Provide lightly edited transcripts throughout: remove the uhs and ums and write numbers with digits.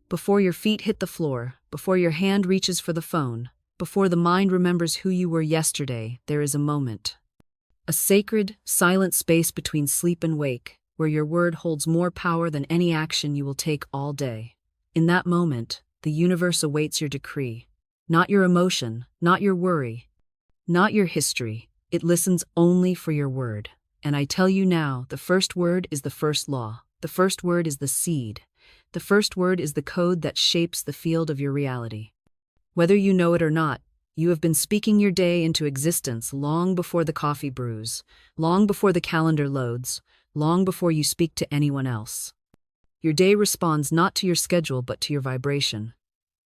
Before your feet hit the floor, before your hand reaches for the phone, before the mind remembers who you were yesterday, there is a moment. A sacred, silent space between sleep and wake, where your word holds more power than any action you will take all day. In that moment, the universe awaits your decree. Not your emotion, not your worry, not your history. It listens only for your word. And I tell you now, the first word is the first law. The first word is the seed. The first word is the code that shapes the field of your reality. Whether you know it or not, you have been speaking your day into existence long before the coffee brews, long before the calendar loads, long before you speak to anyone else. Your day responds not to your schedule but to your vibration.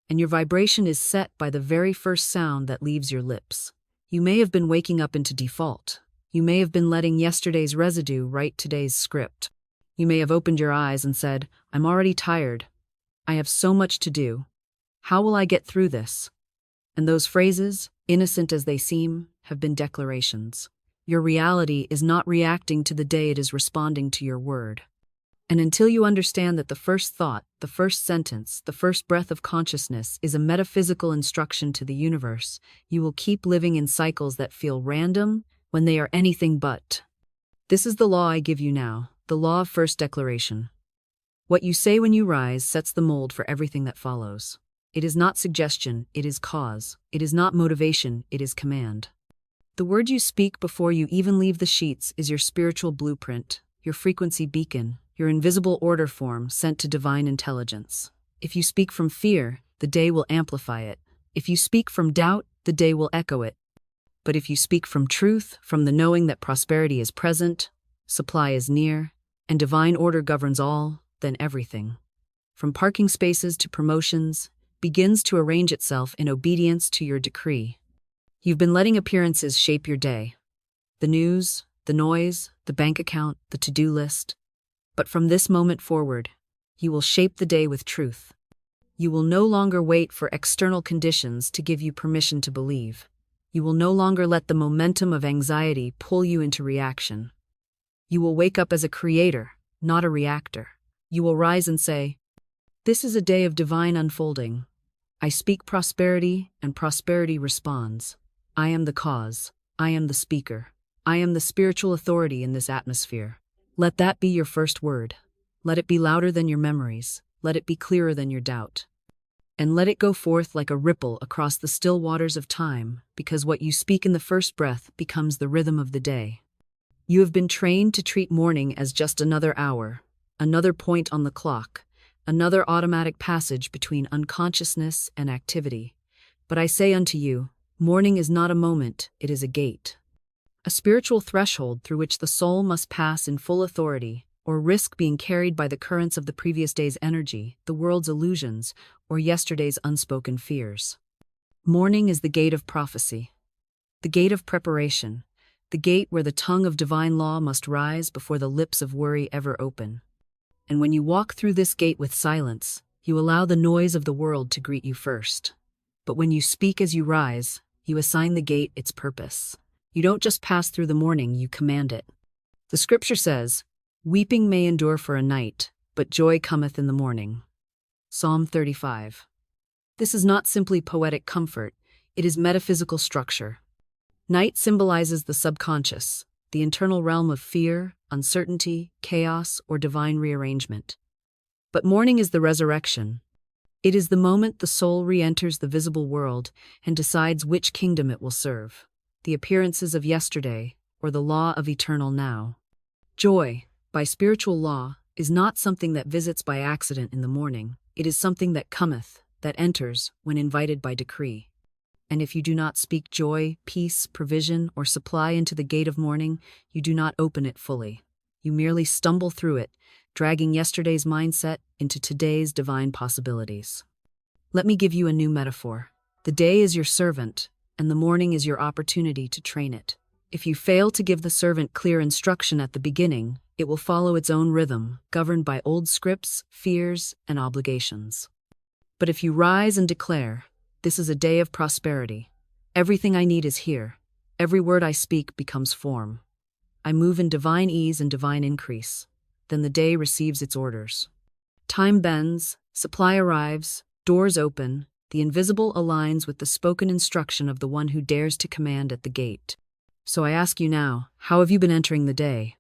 And your vibration is set by the very first sound that leaves your lips. You may have been waking up into default. You may have been letting yesterday's residue write today's script. You may have opened your eyes and said, "I'm already tired. I have so much to do. How will I get through this?" And those phrases, innocent as they seem, have been declarations. Your reality is not reacting to the day, it is responding to your word. And until you understand that the first thought, the first sentence, the first breath of consciousness is a metaphysical instruction to the universe, you will keep living in cycles that feel random when they are anything but. This is the law I give you now, the law of first declaration. What you say when you rise sets the mold for everything that follows. It is not suggestion, it is cause. It is not motivation, it is command. The word you speak before you even leave the sheets is your spiritual blueprint, your frequency beacon, your invisible order form sent to divine intelligence. If you speak from fear, the day will amplify it. If you speak from doubt, the day will echo it. But if you speak from truth, from the knowing that prosperity is present, supply is near, and divine order governs all, then everything, from parking spaces to promotions, begins to arrange itself in obedience to your decree. You've been letting appearances shape your day. The news, the noise, the bank account, the to-do list. But from this moment forward, you will shape the day with truth. You will no longer wait for external conditions to give you permission to believe. You will no longer let the momentum of anxiety pull you into reaction. You will wake up as a creator, not a reactor. You will rise and say, "This is a day of divine unfolding. I speak prosperity, and prosperity responds. I am the cause. I am the speaker. I am the spiritual authority in this atmosphere." Let that be your first word. Let it be louder than your memories. Let it be clearer than your doubt. And let it go forth like a ripple across the still waters of time, because what you speak in the first breath becomes the rhythm of the day. You have been trained to treat morning as just another hour, another point on the clock, another automatic passage between unconsciousness and activity. But I say unto you, morning is not a moment, it is a gate. A spiritual threshold through which the soul must pass in full authority, or risk being carried by the currents of the previous day's energy, the world's illusions, or yesterday's unspoken fears. Morning is the gate of prophecy, the gate of preparation, the gate where the tongue of divine law must rise before the lips of worry ever open. And when you walk through this gate with silence, you allow the noise of the world to greet you first. But when you speak as you rise, you assign the gate its purpose. You don't just pass through the morning, you command it. The scripture says, "Weeping may endure for a night, but joy cometh in the morning." Psalm 35. This is not simply poetic comfort, it is metaphysical structure. Night symbolizes the subconscious, the internal realm of fear, uncertainty, chaos, or divine rearrangement. But morning is the resurrection. It is the moment the soul re-enters the visible world and decides which kingdom it will serve. The appearances of yesterday, or the law of eternal now. Joy, by spiritual law, is not something that visits by accident in the morning. It is something that cometh, that enters, when invited by decree. And if you do not speak joy, peace, provision, or supply into the gate of morning, you do not open it fully. You merely stumble through it, dragging yesterday's mindset into today's divine possibilities. Let me give you a new metaphor. The day is your servant, and the morning is your opportunity to train it. If you fail to give the servant clear instruction at the beginning, it will follow its own rhythm, governed by old scripts, fears, and obligations. But if you rise and declare, "This is a day of prosperity. Everything I need is here. Every word I speak becomes form. I move in divine ease and divine increase," then the day receives its orders. Time bends, Supply arrives, doors open, the invisible aligns with the spoken instruction of the one who dares to command at the gate. So I ask you now, how have you been entering the day?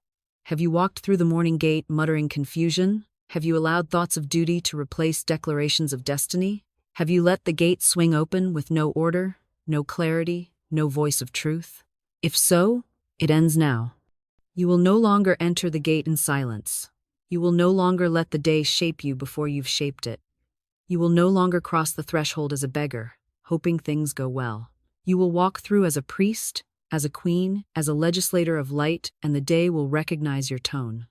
Have you walked through the morning gate muttering confusion? Have you allowed thoughts of duty to replace declarations of destiny? Have you let the gate swing open with no order, no clarity, no voice of truth? If so, it ends now. You will no longer enter the gate in silence. You will no longer let the day shape you before you've shaped it. You will no longer cross the threshold as a beggar, hoping things go well. You will walk through as a priest, as a queen, as a legislator of light, and the day will recognize your tone.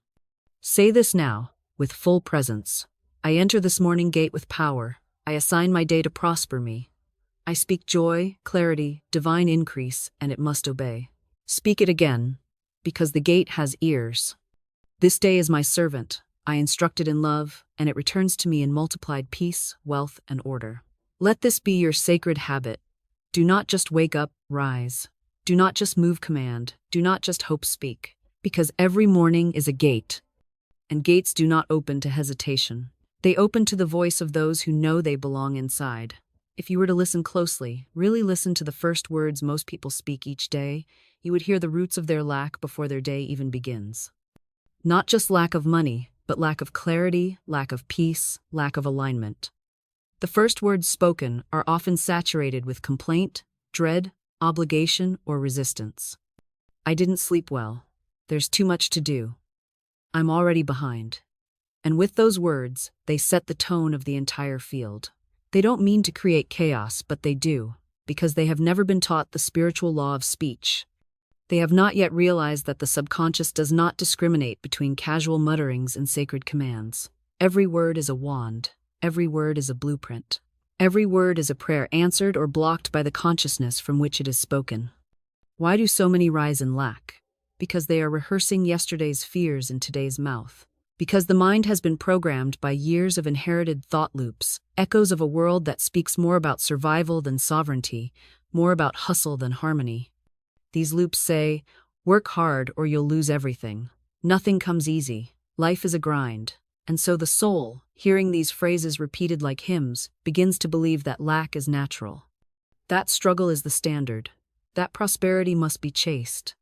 Say this now, with full presence. I enter this morning gate with power. I assign my day to prosper me. I speak joy, clarity, divine increase, and it must obey. Speak it again, because the gate has ears. This day is my servant. I instruct it in love, and it returns to me in multiplied peace, wealth, and order. Let this be your sacred habit. Do not just wake up, rise. Do not just move, command. Do not just hope, speak. Because every morning is a gate. And gates do not open to hesitation. They open to the voice of those who know they belong inside. If you were to listen closely, really listen to the first words most people speak each day, you would hear the roots of their lack before their day even begins. Not just lack of money, but lack of clarity, lack of peace, lack of alignment. The first words spoken are often saturated with complaint, dread, obligation, or resistance. I didn't sleep well. There's too much to do. I'm already behind. And with those words, they set the tone of the entire field. They don't mean to create chaos, but they do, because they have never been taught the spiritual law of speech. They have not yet realized that the subconscious does not discriminate between casual mutterings and sacred commands. Every word is a wand. Every word is a blueprint. Every word is a prayer answered or blocked by the consciousness from which it is spoken. Why do so many rise in lack? Because they are rehearsing yesterday's fears in today's mouth. Because the mind has been programmed by years of inherited thought loops, echoes of a world that speaks more about survival than sovereignty, more about hustle than harmony. These loops say, work hard or you'll lose everything. Nothing comes easy. Life is a grind. And so the soul, hearing these phrases repeated like hymns, begins to believe that lack is natural. That struggle is the standard. That prosperity must be chased.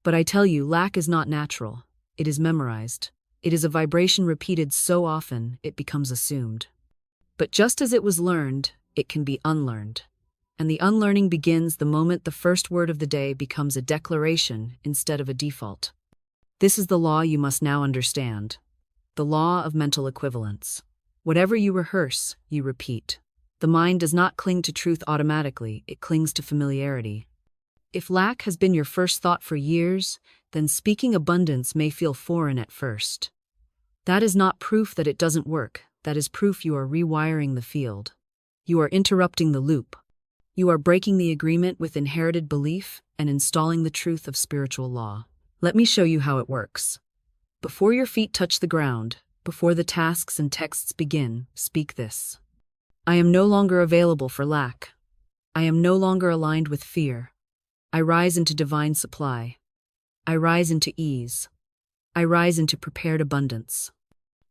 But I tell you, lack is not natural. It is memorized. It is a vibration repeated so often, it becomes assumed. But just as it was learned, it can be unlearned. And the unlearning begins the moment the first word of the day becomes a declaration instead of a default. This is the law you must now understand. The law of mental equivalence. Whatever you rehearse, you repeat. The mind does not cling to truth automatically, it clings to familiarity. If lack has been your first thought for years, then speaking abundance may feel foreign at first. That is not proof that it doesn't work, that is proof you are rewiring the field. You are interrupting the loop. You are breaking the agreement with inherited belief and installing the truth of spiritual law. Let me show you how it works. Before your feet touch the ground, before the tasks and texts begin, speak this. I am no longer available for lack. I am no longer aligned with fear. I rise into divine supply. I rise into ease. I rise into prepared abundance.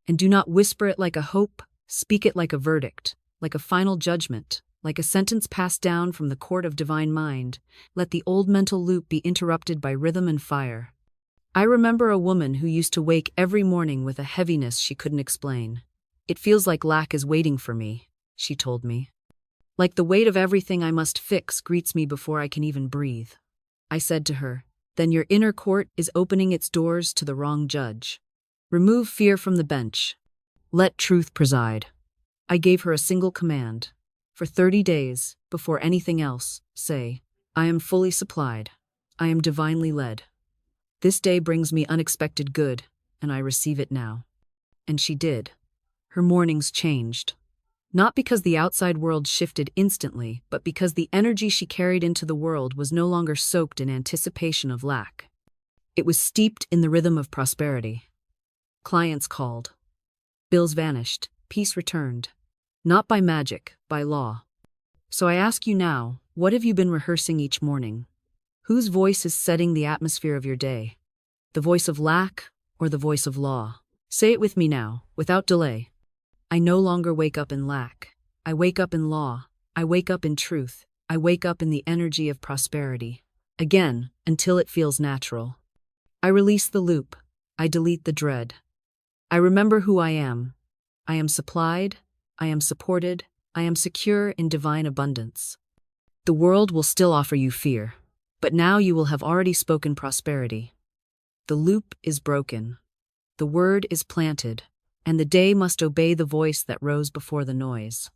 And do not whisper it like a hope, speak it like a verdict, like a final judgment, like a sentence passed down from the court of divine mind. Let the old mental loop be interrupted by rhythm and fire. I remember a woman who used to wake every morning with a heaviness she couldn't explain. It feels like lack is waiting for me, she told me. Like the weight of everything I must fix greets me before I can even breathe. I said to her, then your inner court is opening its doors to the wrong judge. Remove fear from the bench. Let truth preside. I gave her a single command. For 30 days, before anything else, say, I am fully supplied. I am divinely led. This day brings me unexpected good, and I receive it now. And she did. Her mornings changed. Not because the outside world shifted instantly, but because the energy she carried into the world was no longer soaked in anticipation of lack. It was steeped in the rhythm of prosperity. Clients called. Bills vanished. Peace returned. Not by magic, by law. So I ask you now, what have you been rehearsing each morning? Whose voice is setting the atmosphere of your day? The voice of lack or the voice of law? Say it with me now, without delay. I no longer wake up in lack. I wake up in law. I wake up in truth. I wake up in the energy of prosperity. Again, until it feels natural. I release the loop. I delete the dread. I remember who I am. I am supplied. I am supported. I am secure in divine abundance. The world will still offer you fear, but now you will have already spoken prosperity. The loop is broken. The word is planted, and the day must obey the voice that rose before the noise.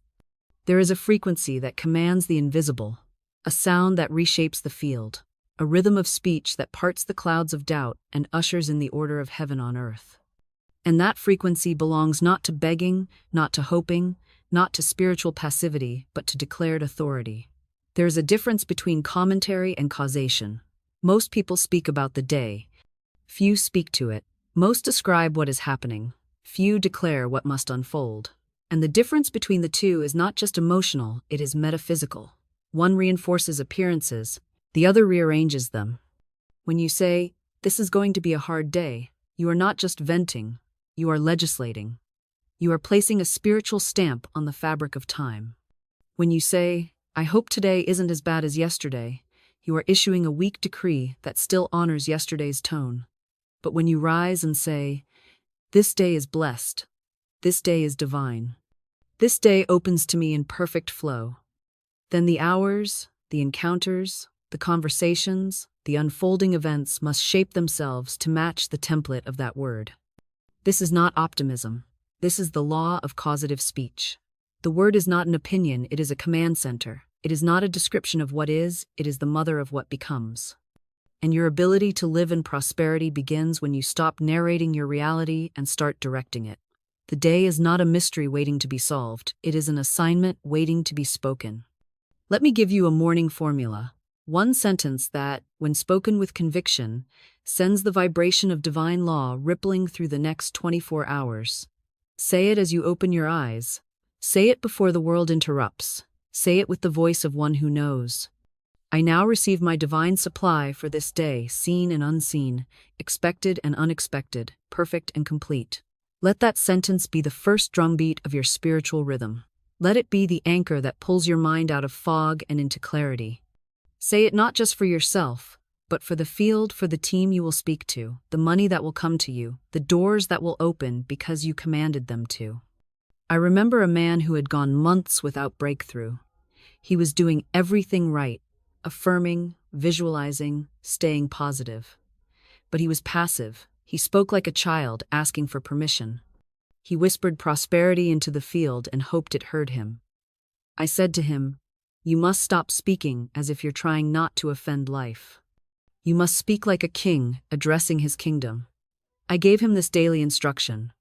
There is a frequency that commands the invisible, a sound that reshapes the field, a rhythm of speech that parts the clouds of doubt and ushers in the order of heaven on earth. And that frequency belongs not to begging, not to hoping, not to spiritual passivity, but to declared authority. There is a difference between commentary and causation. Most people speak about the day. Few speak to it. Most describe what is happening. Few declare what must unfold. And the difference between the two is not just emotional, it is metaphysical. One reinforces appearances, the other rearranges them. When you say, "This is going to be a hard day," you are not just venting, you are legislating. You are placing a spiritual stamp on the fabric of time. When you say, "I hope today isn't as bad as yesterday," you are issuing a weak decree that still honors yesterday's tone. But when you rise and say, "This day is blessed. This day is divine. This day opens to me in perfect flow," then the hours, the encounters, the conversations, the unfolding events must shape themselves to match the template of that word. This is not optimism. This is the law of causative speech. The word is not an opinion, it is a command center. It is not a description of what is, it is the mother of what becomes. And your ability to live in prosperity begins when you stop narrating your reality and start directing it. The day is not a mystery waiting to be solved, it is an assignment waiting to be spoken. Let me give you a morning formula. One sentence that, when spoken with conviction, sends the vibration of divine law rippling through the next 24 hours. Say it as you open your eyes. Say it before the world interrupts. Say it with the voice of one who knows. I now receive my divine supply for this day, seen and unseen, expected and unexpected, perfect and complete. Let that sentence be the first drumbeat of your spiritual rhythm. Let it be the anchor that pulls your mind out of fog and into clarity. Say it not just for yourself, but for the field, for the team you will speak to, the money that will come to you, the doors that will open because you commanded them to. I remember a man who had gone months without breakthrough. He was doing everything right, affirming, visualizing, staying positive. But he was passive. He spoke like a child, asking for permission. He whispered prosperity into the field and hoped it heard him. I said to him, "You must stop speaking as if you're trying not to offend life. You must speak like a king, addressing his kingdom." I gave him this daily instruction.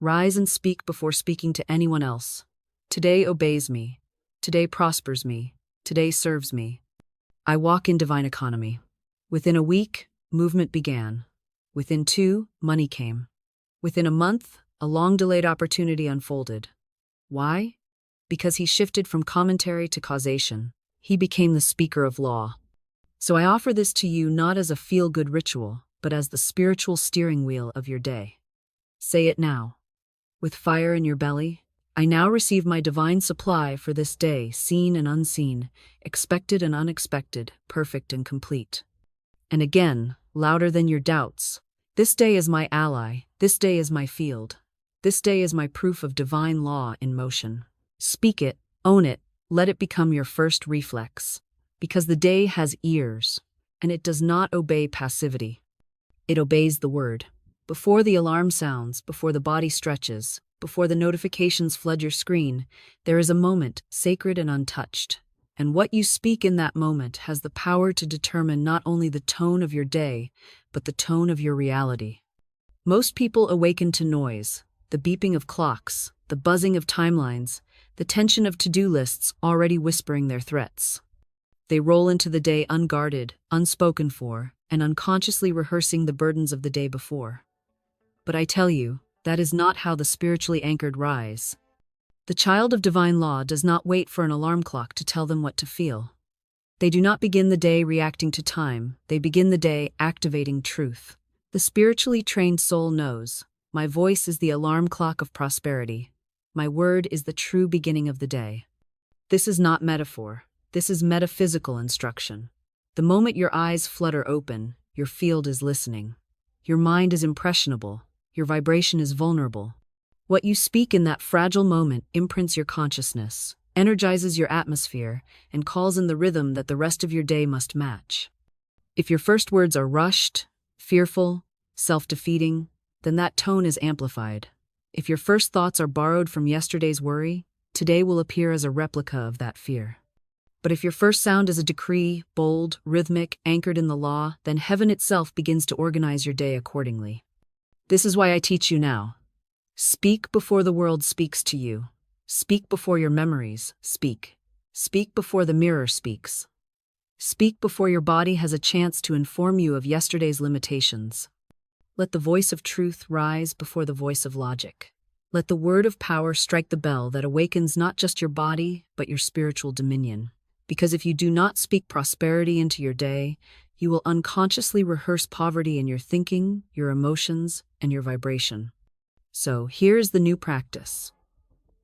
Rise and speak before speaking to anyone else. Today obeys me. Today prospers me. Today serves me. I walk in divine economy. Within a week, movement began. Within 2, money came. Within a month, a long-delayed opportunity unfolded. Why? Because he shifted from commentary to causation. He became the speaker of law. So I offer this to you not as a feel-good ritual, but as the spiritual steering wheel of your day. Say it now. With fire in your belly, I now receive my divine supply for this day, seen and unseen, expected and unexpected, perfect and complete. And again, louder than your doubts, this day is my ally, this day is my field, this day is my proof of divine law in motion. Speak it, own it, let it become your first reflex. Because the day has ears, and it does not obey passivity. It obeys the word. Before the alarm sounds, before the body stretches, before the notifications flood your screen, there is a moment, sacred and untouched. And what you speak in that moment has the power to determine not only the tone of your day, but the tone of your reality. Most people awaken to noise, the beeping of clocks, the buzzing of timelines, the tension of to-do lists already whispering their threats. They roll into the day unguarded, unspoken for, and unconsciously rehearsing the burdens of the day before. But I tell you, that is not how the spiritually anchored rise. The child of divine law does not wait for an alarm clock to tell them what to feel. They do not begin the day reacting to time, they begin the day activating truth. The spiritually trained soul knows, my voice is the alarm clock of prosperity. My word is the true beginning of the day. This is not metaphor. This is metaphysical instruction. The moment your eyes flutter open, your field is listening. Your mind is impressionable. Your vibration is vulnerable. What you speak in that fragile moment imprints your consciousness, energizes your atmosphere, and calls in the rhythm that the rest of your day must match. If your first words are rushed, fearful, self-defeating, then that tone is amplified. If your first thoughts are borrowed from yesterday's worry, today will appear as a replica of that fear. But if your first sound is a decree, bold, rhythmic, anchored in the law, then heaven itself begins to organize your day accordingly. This is why I teach you now. Speak before the world speaks to you. Speak before your memories speak. Speak before the mirror speaks. Speak before your body has a chance to inform you of yesterday's limitations. Let the voice of truth rise before the voice of logic. Let the word of power strike the bell that awakens not just your body, but your spiritual dominion. Because if you do not speak prosperity into your day, you will unconsciously rehearse poverty in your thinking, your emotions, and your vibration. So here's the new practice.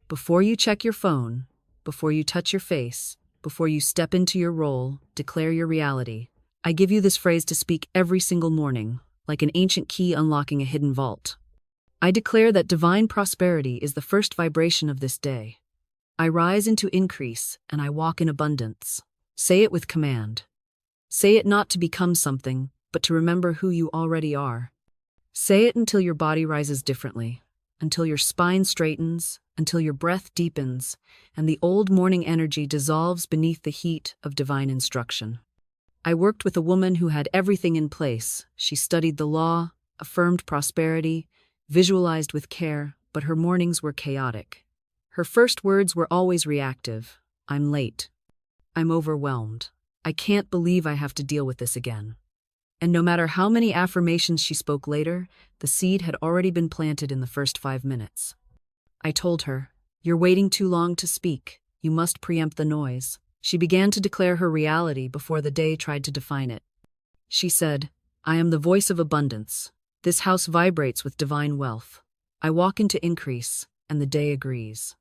Before you check your phone, before you touch your face, before you step into your role, declare your reality. I give you this phrase to speak every single morning, like an ancient key unlocking a hidden vault. I declare that divine prosperity is the first vibration of this day. I rise into increase, and I walk in abundance. Say it with command. Say it not to become something, but to remember who you already are. Say it until your body rises differently, until your spine straightens, until your breath deepens, and the old morning energy dissolves beneath the heat of divine instruction. I worked with a woman who had everything in place. She studied the law, affirmed prosperity, visualized with care, but her mornings were chaotic. Her first words were always reactive. I'm late. I'm overwhelmed. I can't believe I have to deal with this again. And no matter how many affirmations she spoke later, the seed had already been planted in the first 5 minutes. I told her, "You're waiting too long to speak. You must preempt the noise." She began to declare her reality before the day tried to define it. She said, "I am the voice of abundance. This house vibrates with divine wealth. I walk into increase, and the day agrees."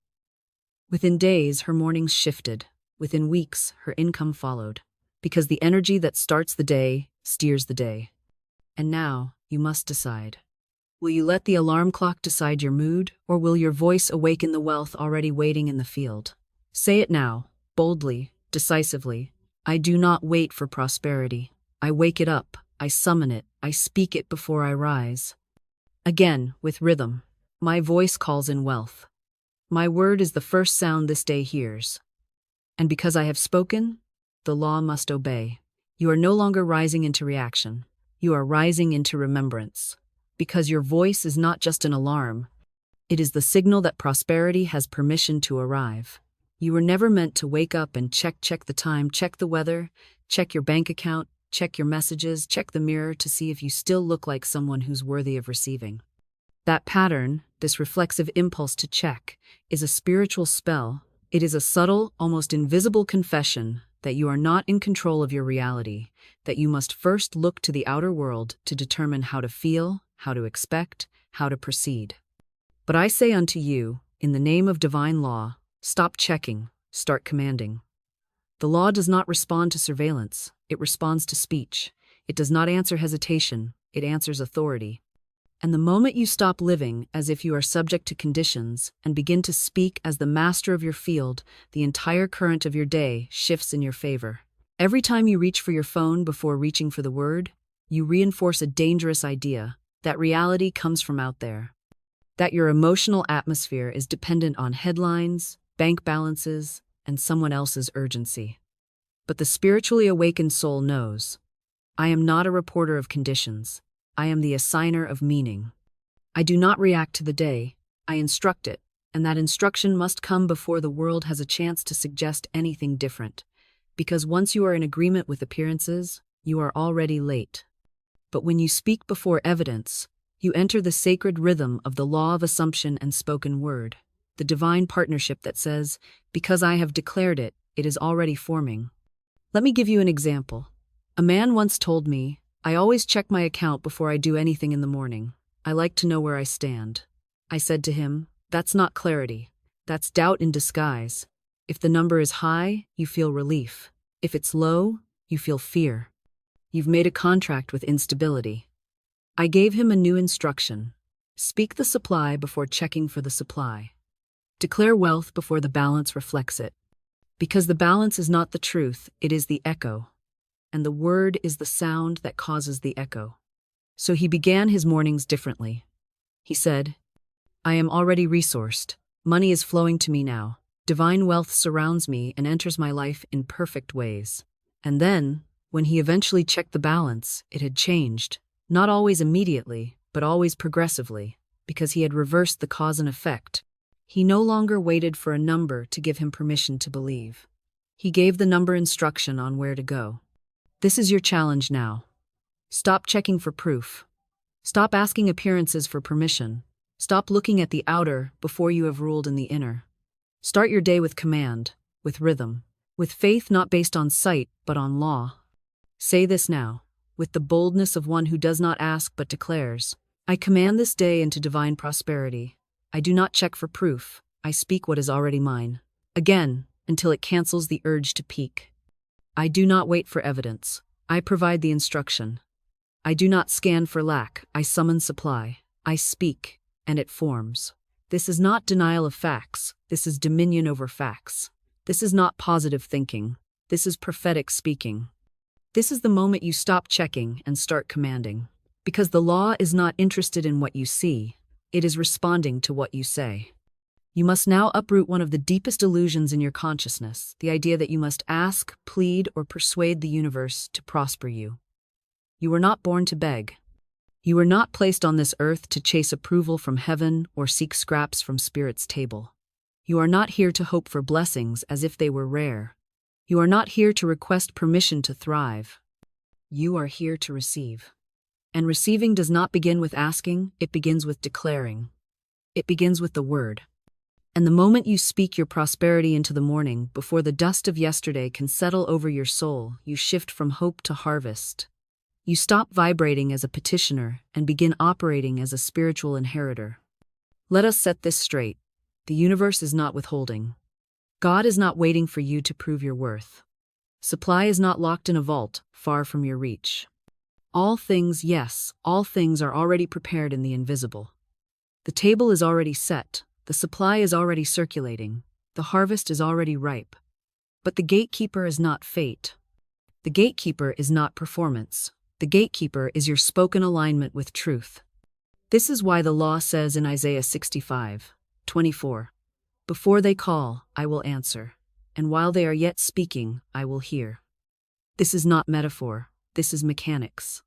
Within days, her mornings shifted. Within weeks, her income followed. Because the energy that starts the day steers the day. And now, you must decide. Will you let the alarm clock decide your mood, or will your voice awaken the wealth already waiting in the field? Say it now, boldly, decisively. I do not wait for prosperity. I wake it up, I summon it, I speak it before I rise. Again, with rhythm, my voice calls in wealth. My word is the first sound this day hears. And because I have spoken, the law must obey. You are no longer rising into reaction. You are rising into remembrance. Because your voice is not just an alarm. It is the signal that prosperity has permission to arrive. You were never meant to wake up and check the time, check the weather, check your bank account, check your messages, check the mirror to see if you still look like someone who's worthy of receiving. That pattern, this reflexive impulse to check, is a spiritual spell. It is a subtle, almost invisible confession that you are not in control of your reality, that you must first look to the outer world to determine how to feel, how to expect, how to proceed. But I say unto you, in the name of divine law, stop checking, start commanding. The law does not respond to surveillance, it responds to speech. It does not answer hesitation, it answers authority. And the moment you stop living as if you are subject to conditions and begin to speak as the master of your field, the entire current of your day shifts in your favor. Every time you reach for your phone before reaching for the word, you reinforce a dangerous idea that reality comes from out there. That your emotional atmosphere is dependent on headlines, bank balances, and someone else's urgency. But the spiritually awakened soul knows, I am not a reporter of conditions. I am the assigner of meaning. I do not react to the day, I instruct it, and that instruction must come before the world has a chance to suggest anything different. Because once you are in agreement with appearances, you are already late. But when you speak before evidence, you enter the sacred rhythm of the law of assumption and spoken word, the divine partnership that says, because I have declared it, it is already forming. Let me give you an example. A man once told me, I always check my account before I do anything in the morning. I like to know where I stand. I said to him, that's not clarity. That's doubt in disguise. If the number is high, you feel relief. If it's low, you feel fear. You've made a contract with instability. I gave him a new instruction. Speak the supply before checking for the supply. Declare wealth before the balance reflects it. Because the balance is not the truth, it is the echo. And the word is the sound that causes the echo. So he began his mornings differently. He said, I am already resourced. Money is flowing to me now. Divine wealth surrounds me and enters my life in perfect ways. And then, when he eventually checked the balance, it had changed. Not always immediately, but always progressively, because he had reversed the cause and effect. He no longer waited for a number to give him permission to believe. He gave the number instruction on where to go. This is your challenge now. Stop checking for proof. Stop asking appearances for permission. Stop looking at the outer before you have ruled in the inner. Start your day with command, with rhythm, with faith not based on sight but on law. Say this now, with the boldness of one who does not ask but declares, I command this day into divine prosperity. I do not check for proof. I speak what is already mine. Again, until it cancels the urge to peek. I do not wait for evidence. I provide the instruction. I do not scan for lack. I summon supply. I speak, and it forms. This is not denial of facts. This is dominion over facts. This is not positive thinking. This is prophetic speaking. This is the moment you stop checking and start commanding. Because the law is not interested in what you see. It is responding to what you say. You must now uproot one of the deepest illusions in your consciousness, the idea that you must ask, plead, or persuade the universe to prosper you. You were not born to beg. You were not placed on this earth to chase approval from heaven or seek scraps from Spirit's table. You are not here to hope for blessings as if they were rare. You are not here to request permission to thrive. You are here to receive. And receiving does not begin with asking, it begins with declaring. It begins with the word. And the moment you speak your prosperity into the morning, before the dust of yesterday can settle over your soul, you shift from hope to harvest. You stop vibrating as a petitioner and begin operating as a spiritual inheritor. Let us set this straight. The universe is not withholding. God is not waiting for you to prove your worth. Supply is not locked in a vault, far from your reach. All things, yes, all things are already prepared in the invisible. The table is already set. The supply is already circulating. The harvest is already ripe. But the gatekeeper is not fate. The gatekeeper is not performance. The gatekeeper is your spoken alignment with truth. This is why the law says in Isaiah 65:24, Before they call, I will answer, and while they are yet speaking, I will hear. This is not metaphor. This is mechanics.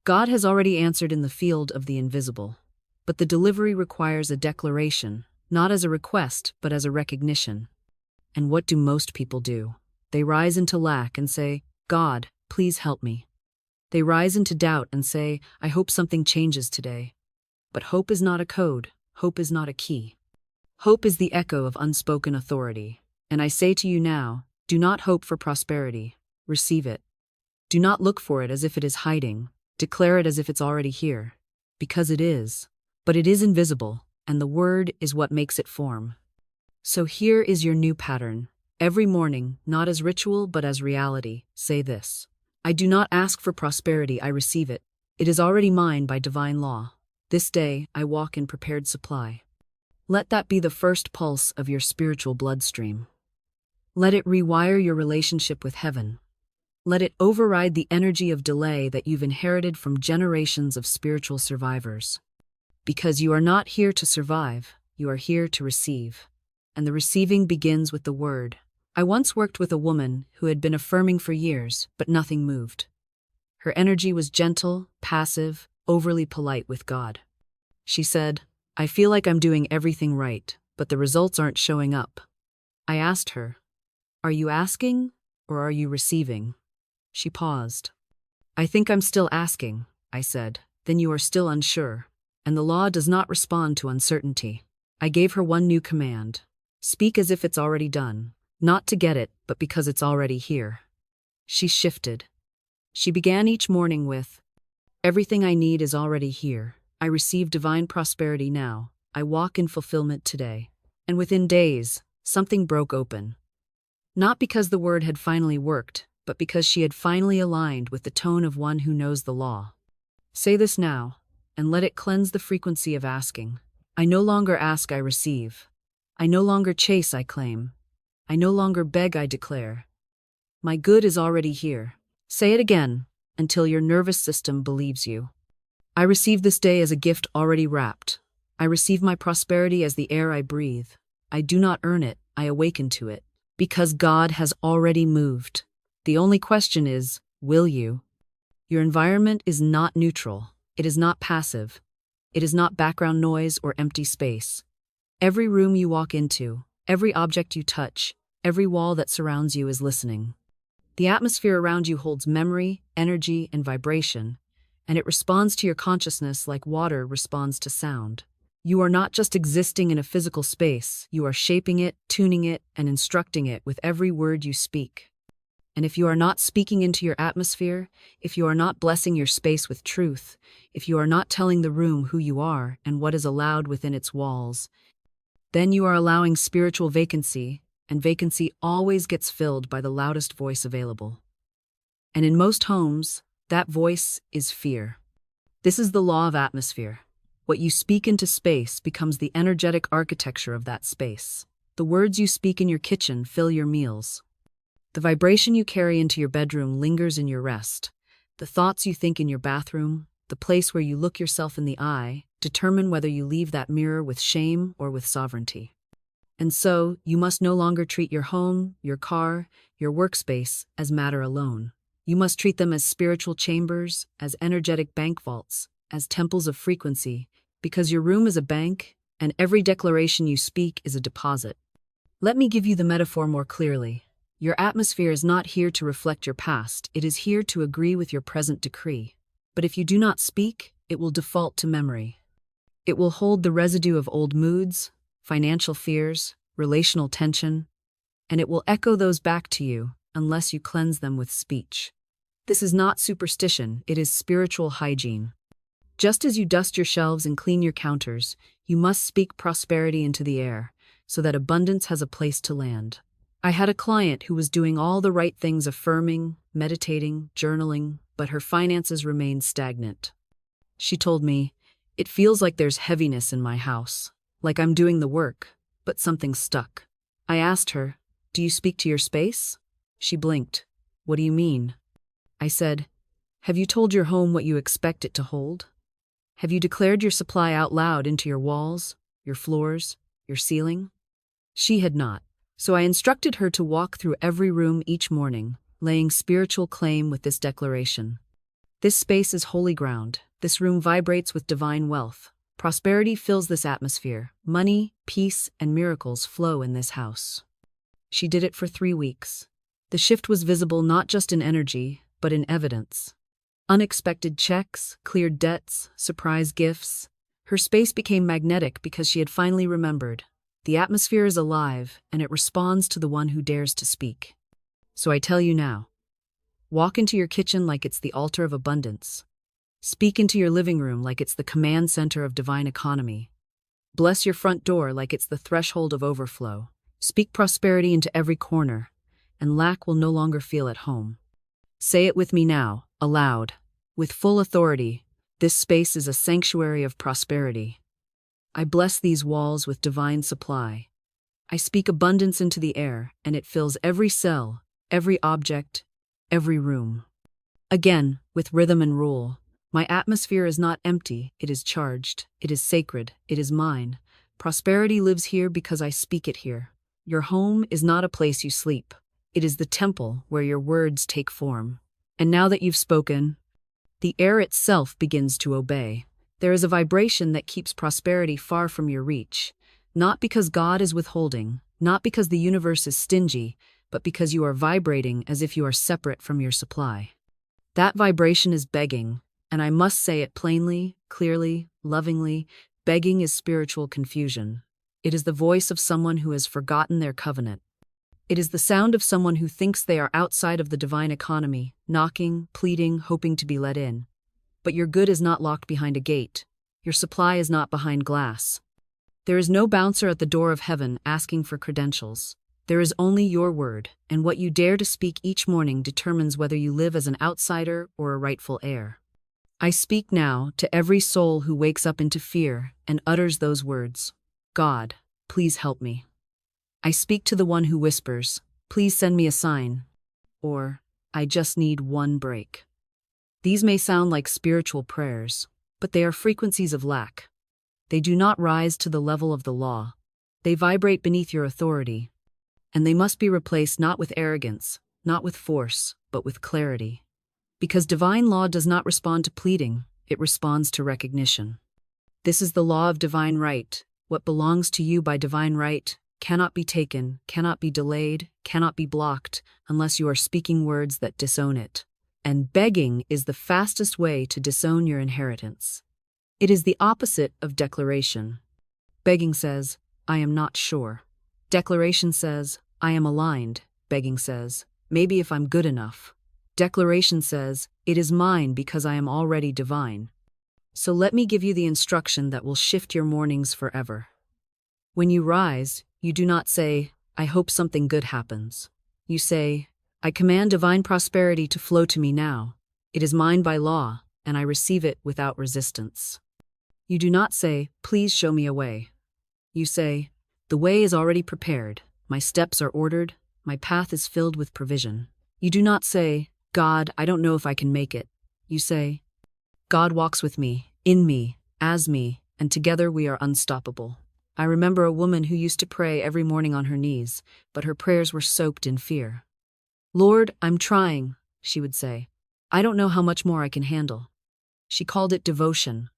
God has already answered in the field of the invisible. But the delivery requires a declaration. Not as a request, but as a recognition. And what do most people do? They rise into lack and say, God, please help me. They rise into doubt and say, I hope something changes today. But hope is not a code. Hope is not a key. Hope is the echo of unspoken authority. And I say to you now, do not hope for prosperity. Receive it. Do not look for it as if it is hiding. Declare it as if it's already here. Because it is. But it is invisible. And the word is what makes it form. So here is your new pattern. Every morning, not as ritual but as reality, say this. I do not ask for prosperity, I receive it. It is already mine by divine law. This day, I walk in prepared supply. Let that be the first pulse of your spiritual bloodstream. Let it rewire your relationship with heaven. Let it override the energy of delay that you've inherited from generations of spiritual survivors. Because you are not here to survive, you are here to receive. And the receiving begins with the word. I once worked with a woman who had been affirming for years, but nothing moved. Her energy was gentle, passive, overly polite with God. She said, I feel like I'm doing everything right, but the results aren't showing up. I asked her, Are you asking, or are you receiving? She paused. I think I'm still asking, I said. Then you are still unsure. And the law does not respond to uncertainty. I gave her one new command. Speak as if it's already done. Not to get it, but because it's already here. She shifted. She began each morning with, Everything I need is already here. I receive divine prosperity now. I walk in fulfillment today. And within days, something broke open. Not because the word had finally worked, but because she had finally aligned with the tone of one who knows the law. Say this now, and let it cleanse the frequency of asking. I no longer ask, I receive. I no longer chase, I claim. I no longer beg, I declare. My good is already here. Say it again, until your nervous system believes you. I receive this day as a gift already wrapped. I receive my prosperity as the air I breathe. I do not earn it, I awaken to it. Because God has already moved. The only question is, will you? Your environment is not neutral. It is not passive. It is not background noise or empty space. Every room you walk into, every object you touch, every wall that surrounds you is listening. The atmosphere around you holds memory, energy, and vibration, and it responds to your consciousness like water responds to sound. You are not just existing in a physical space, you are shaping it, tuning it, and instructing it with every word you speak. And if you are not speaking into your atmosphere, if you are not blessing your space with truth, if you are not telling the room who you are and what is allowed within its walls, then you are allowing spiritual vacancy, and vacancy always gets filled by the loudest voice available. And in most homes, that voice is fear. This is the law of atmosphere. What you speak into space becomes the energetic architecture of that space. The words you speak in your kitchen fill your meals. The vibration you carry into your bedroom lingers in your rest. The thoughts you think in your bathroom, the place where you look yourself in the eye, determine whether you leave that mirror with shame or with sovereignty. And so, you must no longer treat your home, your car, your workspace as matter alone. You must treat them as spiritual chambers, as energetic bank vaults, as temples of frequency, because your room is a bank, and every declaration you speak is a deposit. Let me give you the metaphor more clearly. Your atmosphere is not here to reflect your past, it is here to agree with your present decree. But if you do not speak, it will default to memory. It will hold the residue of old moods, financial fears, relational tension, and it will echo those back to you unless you cleanse them with speech. This is not superstition, it is spiritual hygiene. Just as you dust your shelves and clean your counters, you must speak prosperity into the air so that abundance has a place to land. I had a client who was doing all the right things, affirming, meditating, journaling, but her finances remained stagnant. She told me, "It feels like there's heaviness in my house, like I'm doing the work, but something's stuck." I asked her, "Do you speak to your space?" She blinked. "What do you mean?" I said, "Have you told your home what you expect it to hold? Have you declared your supply out loud into your walls, your floors, your ceiling?" She had not. So I instructed her to walk through every room each morning, laying spiritual claim with this declaration. This space is holy ground. This room vibrates with divine wealth. Prosperity fills this atmosphere. Money, peace, and miracles flow in this house. She did it for 3 weeks. The shift was visible not just in energy, but in evidence. Unexpected checks, cleared debts, surprise gifts. Her space became magnetic because she had finally remembered. The atmosphere is alive, and it responds to the one who dares to speak. So I tell you now, walk into your kitchen like it's the altar of abundance. Speak into your living room like it's the command center of divine economy. Bless your front door like it's the threshold of overflow. Speak prosperity into every corner, and lack will no longer feel at home. Say it with me now, aloud, with full authority. This space is a sanctuary of prosperity. I bless these walls with divine supply. I speak abundance into the air, and it fills every cell, every object, every room. Again, with rhythm and rule. My atmosphere is not empty, it is charged, it is sacred, it is mine. Prosperity lives here because I speak it here. Your home is not a place you sleep. It is the temple where your words take form. And now that you've spoken, the air itself begins to obey. There is a vibration that keeps prosperity far from your reach, not because God is withholding, not because the universe is stingy, but because you are vibrating as if you are separate from your supply. That vibration is begging, and I must say it plainly, clearly, lovingly. Begging is spiritual confusion. It is the voice of someone who has forgotten their covenant. It is the sound of someone who thinks they are outside of the divine economy, knocking, pleading, hoping to be let in. But your good is not locked behind a gate. Your supply is not behind glass. There is no bouncer at the door of heaven asking for credentials. There is only your word, and what you dare to speak each morning determines whether you live as an outsider or a rightful heir. I speak now to every soul who wakes up into fear and utters those words. God, please help me. I speak to the one who whispers, please send me a sign. Or, I just need one break. These may sound like spiritual prayers, but they are frequencies of lack. They do not rise to the level of the law. They vibrate beneath your authority. And they must be replaced not with arrogance, not with force, but with clarity. Because divine law does not respond to pleading, it responds to recognition. This is the law of divine right. What belongs to you by divine right cannot be taken, cannot be delayed, cannot be blocked, unless you are speaking words that disown it. And begging is the fastest way to disown your inheritance. It is the opposite of declaration. Begging says, I am not sure. Declaration says, I am aligned. Begging says, maybe if I'm good enough. Declaration says, it is mine because I am already divine. So let me give you the instruction that will shift your mornings forever. When you rise, you do not say, I hope something good happens. You say, I command divine prosperity to flow to me now. It is mine by law, and I receive it without resistance. You do not say, please show me a way. You say, the way is already prepared, my steps are ordered, my path is filled with provision. You do not say, God, I don't know if I can make it. You say, God walks with me, in me, as me, and together we are unstoppable. I remember a woman who used to pray every morning on her knees, but her prayers were soaked in fear. Lord, I'm trying, she would say. I don't know how much more I can handle. She called it devotion.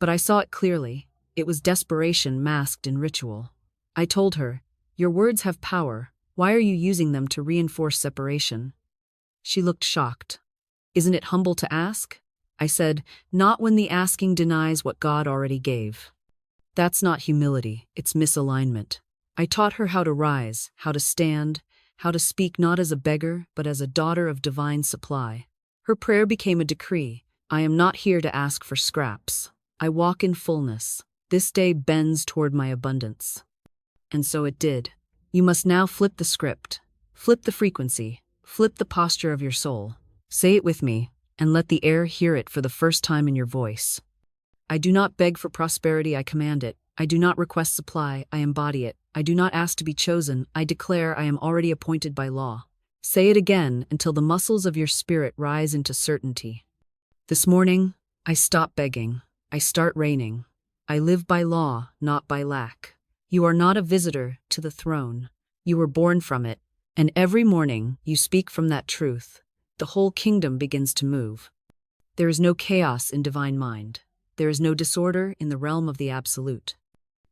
But I saw it clearly. It was desperation masked in ritual. I told her, your words have power. Why are you using them to reinforce separation? She looked shocked. Isn't it humble to ask? I said, not when the asking denies what God already gave. That's not humility, it's misalignment. I taught her how to rise, how to stand, how to speak not as a beggar, but as a daughter of divine supply. Her prayer became a decree. I am not here to ask for scraps. I walk in fullness. This day bends toward my abundance. And so it did. You must now flip the script. Flip the frequency. Flip the posture of your soul. Say it with me, and let the air hear it for the first time in your voice. I do not beg for prosperity, I command it. I do not request supply, I embody it. I do not ask to be chosen, I declare I am already appointed by law. Say it again until the muscles of your spirit rise into certainty. This morning, I stop begging. I start reigning. I live by law, not by lack. You are not a visitor to the throne. You were born from it. And every morning, you speak from that truth. The whole kingdom begins to move. There is no chaos in divine mind. There is no disorder in the realm of the absolute.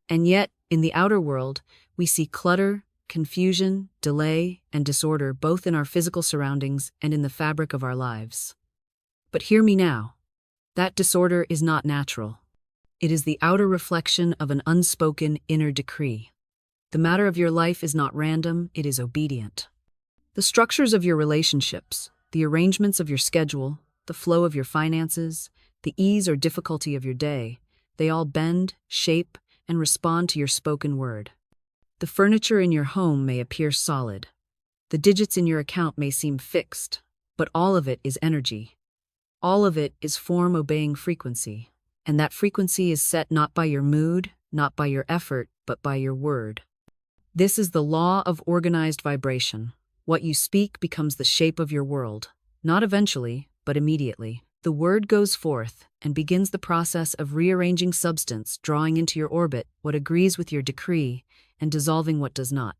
And yet, in the outer world, we see clutter, confusion, delay, and disorder both in our physical surroundings and in the fabric of our lives. But hear me now. That disorder is not natural. It is the outer reflection of an unspoken inner decree. The matter of your life is not random, it is obedient. The structures of your relationships, the arrangements of your schedule, the flow of your finances, the ease or difficulty of your day, they all bend, shape, and respond to your spoken word. The furniture in your home may appear solid. The digits in your account may seem fixed, but all of it is energy. All of it is form obeying frequency. And that frequency is set not by your mood, not by your effort, but by your word. This is the law of organized vibration. What you speak becomes the shape of your world, not eventually, but immediately. The word goes forth and begins the process of rearranging substance, drawing into your orbit what agrees with your decree and dissolving what does not.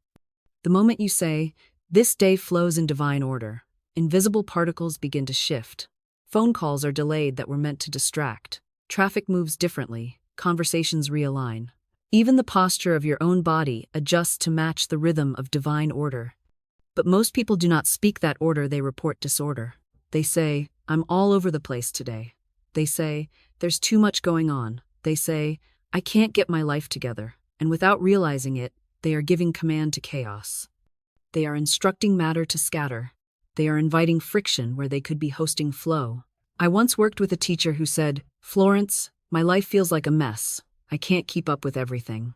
The moment you say, this day flows in divine order, invisible particles begin to shift. Phone calls are delayed that were meant to distract. Traffic moves differently. Conversations realign. Even the posture of your own body adjusts to match the rhythm of divine order. But most people do not speak that order, they report disorder. They say, I'm all over the place today. They say, there's too much going on. They say, I can't get my life together. And without realizing it, they are giving command to chaos. They are instructing matter to scatter. They are inviting friction where they could be hosting flow. I once worked with a teacher who said, Florence, my life feels like a mess. I can't keep up with everything.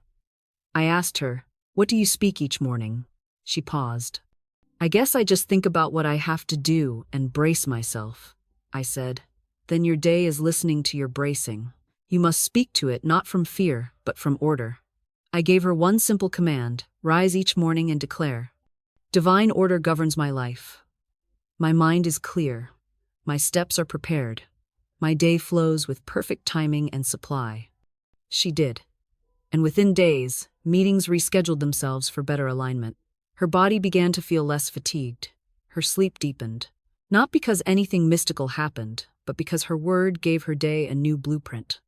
I asked her, "What do you speak each morning?" She paused. "I guess I just think about what I have to do and brace myself," I said. "Then your day is listening to your bracing. You must speak to it not from fear, but from order." I gave her one simple command: rise each morning and declare, "Divine order governs my life. My mind is clear. My steps are prepared. My day flows with perfect timing and supply." She did. And within days, meetings rescheduled themselves for better alignment. Her body began to feel less fatigued. Her sleep deepened. Not because anything mystical happened, but because her word gave her day a new blueprint.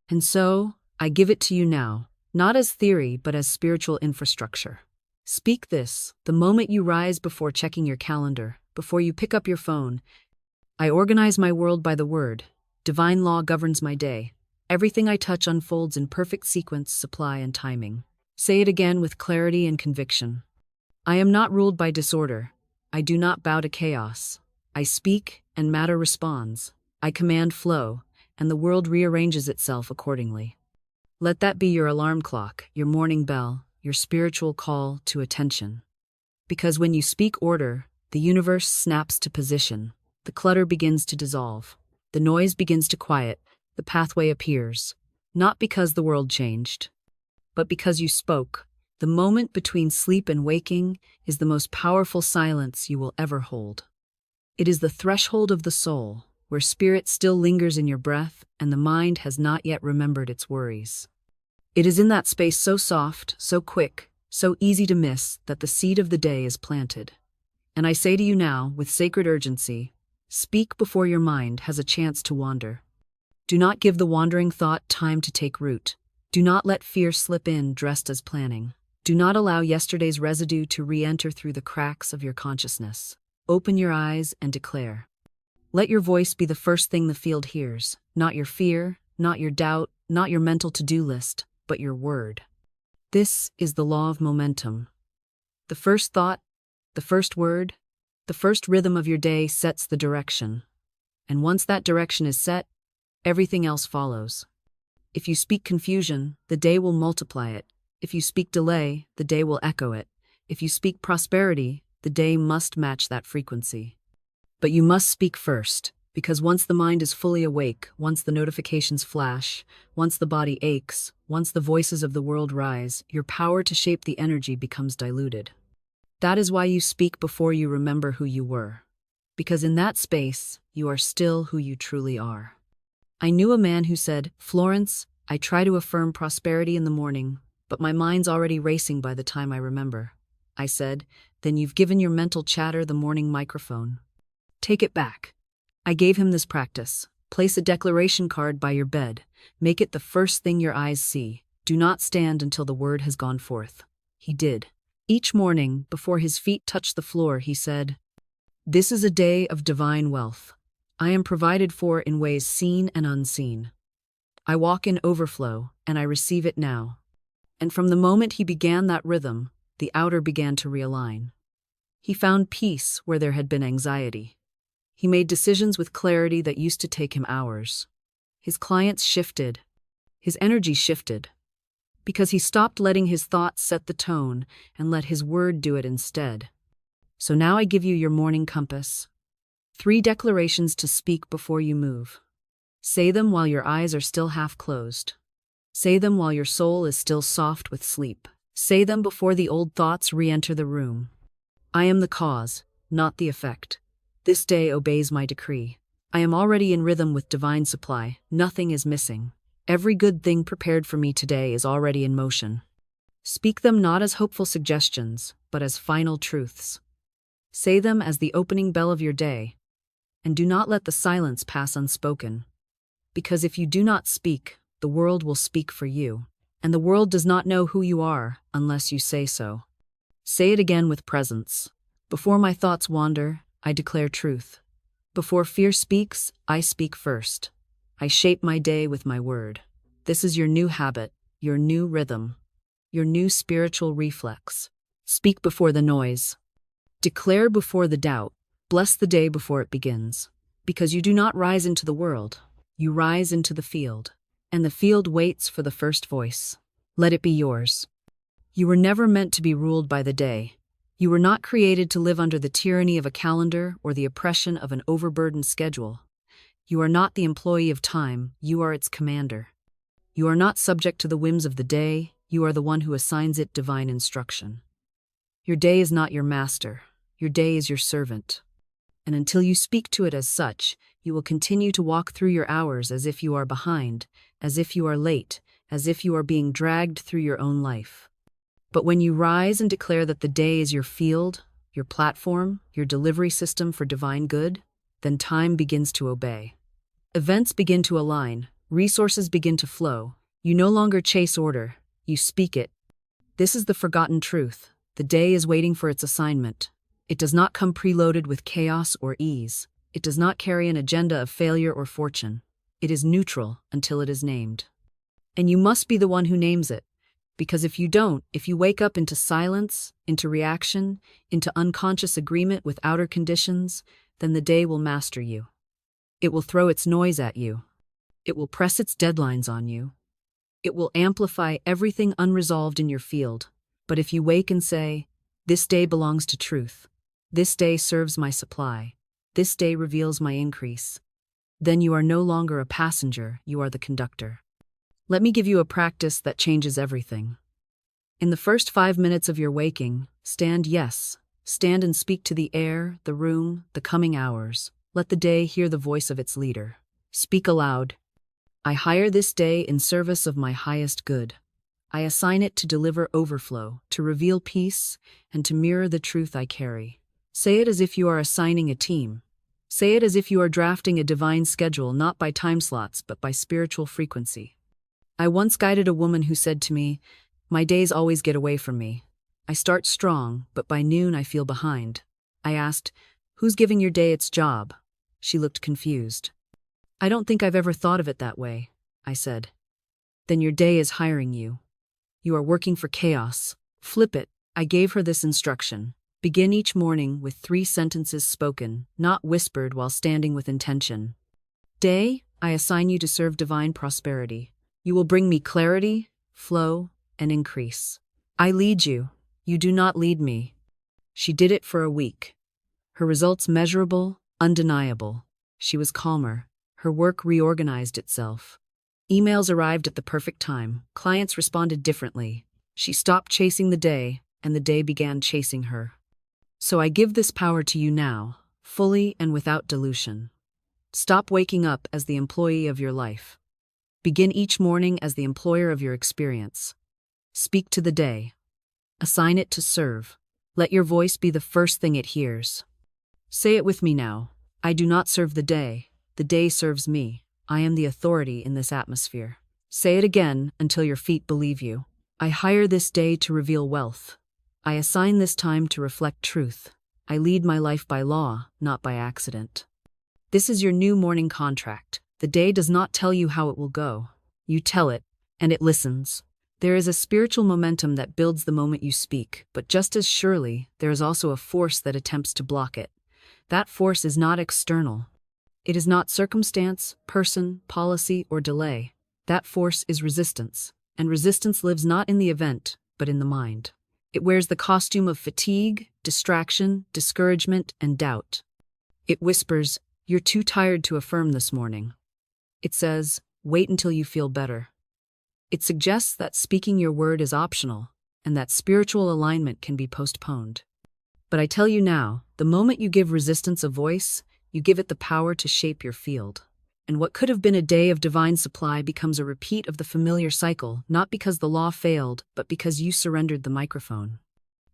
And so, I give it to you now, not as theory, but as spiritual infrastructure. Speak this the moment you rise, before checking your calendar, before you pick up your phone. I organize my world by the word. Divine law governs my day. Everything I touch unfolds in perfect sequence, supply, and timing. Say it again with clarity and conviction. I am not ruled by disorder. I do not bow to chaos. I speak, and matter responds. I command flow, and the world rearranges itself accordingly. Let that be your alarm clock, your morning bell, your spiritual call to attention. Because when you speak order, the universe snaps to position. The clutter begins to dissolve. The noise begins to quiet. The pathway appears. Not because the world changed, but because you spoke. The moment between sleep and waking is the most powerful silence you will ever hold. It is the threshold of the soul, where spirit still lingers in your breath and the mind has not yet remembered its worries. It is in that space so soft, so quick, so easy to miss, that the seed of the day is planted. And I say to you now, with sacred urgency, speak before your mind has a chance to wander. Do not give the wandering thought time to take root. Do not let fear slip in dressed as planning. Do not allow yesterday's residue to re-enter through the cracks of your consciousness. Open your eyes and declare. Let your voice be the first thing the field hears, not your fear, not your doubt, not your mental to-do list, but your word. This is the law of momentum. The first thought, the first word, the first rhythm of your day sets the direction. And once that direction is set, everything else follows. If you speak confusion, the day will multiply it. If you speak delay, the day will echo it. If you speak prosperity, the day must match that frequency. But you must speak first, because once the mind is fully awake, once the notifications flash, once the body aches, once the voices of the world rise, your power to shape the energy becomes diluted. That is why you speak before you remember who you were. Because in that space, you are still who you truly are. I knew a man who said, "Florence, I try to affirm prosperity in the morning, but my mind's already racing by the time I remember." I said, "Then you've given your mental chatter the morning microphone. Take it back." I gave him this practice. Place a declaration card by your bed. Make it the first thing your eyes see. Do not stand until the word has gone forth. He did. Each morning, before his feet touched the floor, he said, "This is a day of divine wealth. I am provided for in ways seen and unseen. I walk in overflow, and I receive it now." And from the moment he began that rhythm, the outer began to realign. He found peace where there had been anxiety. He made decisions with clarity that used to take him hours. His clients shifted. His energy shifted. Because he stopped letting his thoughts set the tone and let his word do it instead. So now I give you your morning compass. 3 declarations to speak before you move. Say them while your eyes are still half closed. Say them while your soul is still soft with sleep. Say them before the old thoughts re-enter the room. I am the cause, not the effect. This day obeys my decree. I am already in rhythm with divine supply. Nothing is missing. Every good thing prepared for me today is already in motion. Speak them not as hopeful suggestions, but as final truths. Say them as the opening bell of your day, and do not let the silence pass unspoken. Because if you do not speak, the world will speak for you, and the world does not know who you are unless you say so. Say it again with presence. Before my thoughts wander, I declare truth. Before fear speaks, I speak first. I shape my day with my word. This is your new habit, your new rhythm, your new spiritual reflex. Speak before the noise. Declare before the doubt. Bless the day before it begins. Because you do not rise into the world, you rise into the field. And the field waits for the first voice. Let it be yours. You were never meant to be ruled by the day. You were not created to live under the tyranny of a calendar or the oppression of an overburdened schedule. You are not the employee of time, you are its commander. You are not subject to the whims of the day, you are the one who assigns it divine instruction. Your day is not your master, your day is your servant. And until you speak to it as such, you will continue to walk through your hours as if you are behind, as if you are late, as if you are being dragged through your own life. But when you rise and declare that the day is your field, your platform, your delivery system for divine good, then time begins to obey. Events begin to align, resources begin to flow. You no longer chase order, you speak it. This is the forgotten truth. The day is waiting for its assignment. It does not come preloaded with chaos or ease. It does not carry an agenda of failure or fortune. It is neutral until it is named. And you must be the one who names it. Because if you don't, if you wake up into silence, into reaction, into unconscious agreement with outer conditions, then the day will master you. It will throw its noise at you. It will press its deadlines on you. It will amplify everything unresolved in your field. But if you wake and say, "This day belongs to truth. This day serves my supply. This day reveals my increase," then you are no longer a passenger, you are the conductor. Let me give you a practice that changes everything. In the first 5 minutes of your waking, stand and speak to the air, the room, the coming hours. Let the day hear the voice of its leader. Speak aloud. I hire this day in service of my highest good. I assign it to deliver overflow, to reveal peace, and to mirror the truth I carry. Say it as if you are assigning a team. Say it as if you are drafting a divine schedule, not by time slots, but by spiritual frequency. I once guided a woman who said to me, "My days always get away from me. I start strong, but by noon I feel behind." I asked, "Who's giving your day its job?" She looked confused. "I don't think I've ever thought of it that way," I said. "Then your day is hiring you. You are working for chaos. Flip it." I gave her this instruction. Begin each morning with 3 sentences spoken, not whispered while standing with intention. Day, I assign you to serve divine prosperity. You will bring me clarity, flow, and increase. I lead you. You do not lead me. She did it for a week. Her results measurable, undeniable. She was calmer. Her work reorganized itself. Emails arrived at the perfect time. Clients responded differently. She stopped chasing the day, and the day began chasing her. So I give this power to you now, fully and without dilution. Stop waking up as the employee of your life. Begin each morning as the employer of your experience. Speak to the day. Assign it to serve. Let your voice be the first thing it hears. Say it with me now. I do not serve the day serves me. I am the authority in this atmosphere. Say it again until your feet believe you. I hire this day to reveal wealth. I assign this time to reflect truth. I lead my life by law, not by accident. This is your new morning contract. The day does not tell you how it will go. You tell it, and it listens. There is a spiritual momentum that builds the moment you speak, but just as surely, there is also a force that attempts to block it. That force is not external. It is not circumstance, person, policy, or delay. That force is resistance, and resistance lives not in the event, but in the mind. It wears the costume of fatigue, distraction, discouragement, and doubt. It whispers, "You're too tired to affirm this morning." It says, "Wait until you feel better." It suggests that speaking your word is optional, and that spiritual alignment can be postponed. But I tell you now, the moment you give resistance a voice, you give it the power to shape your field. And what could have been a day of divine supply becomes a repeat of the familiar cycle, not because the law failed, but because you surrendered the microphone.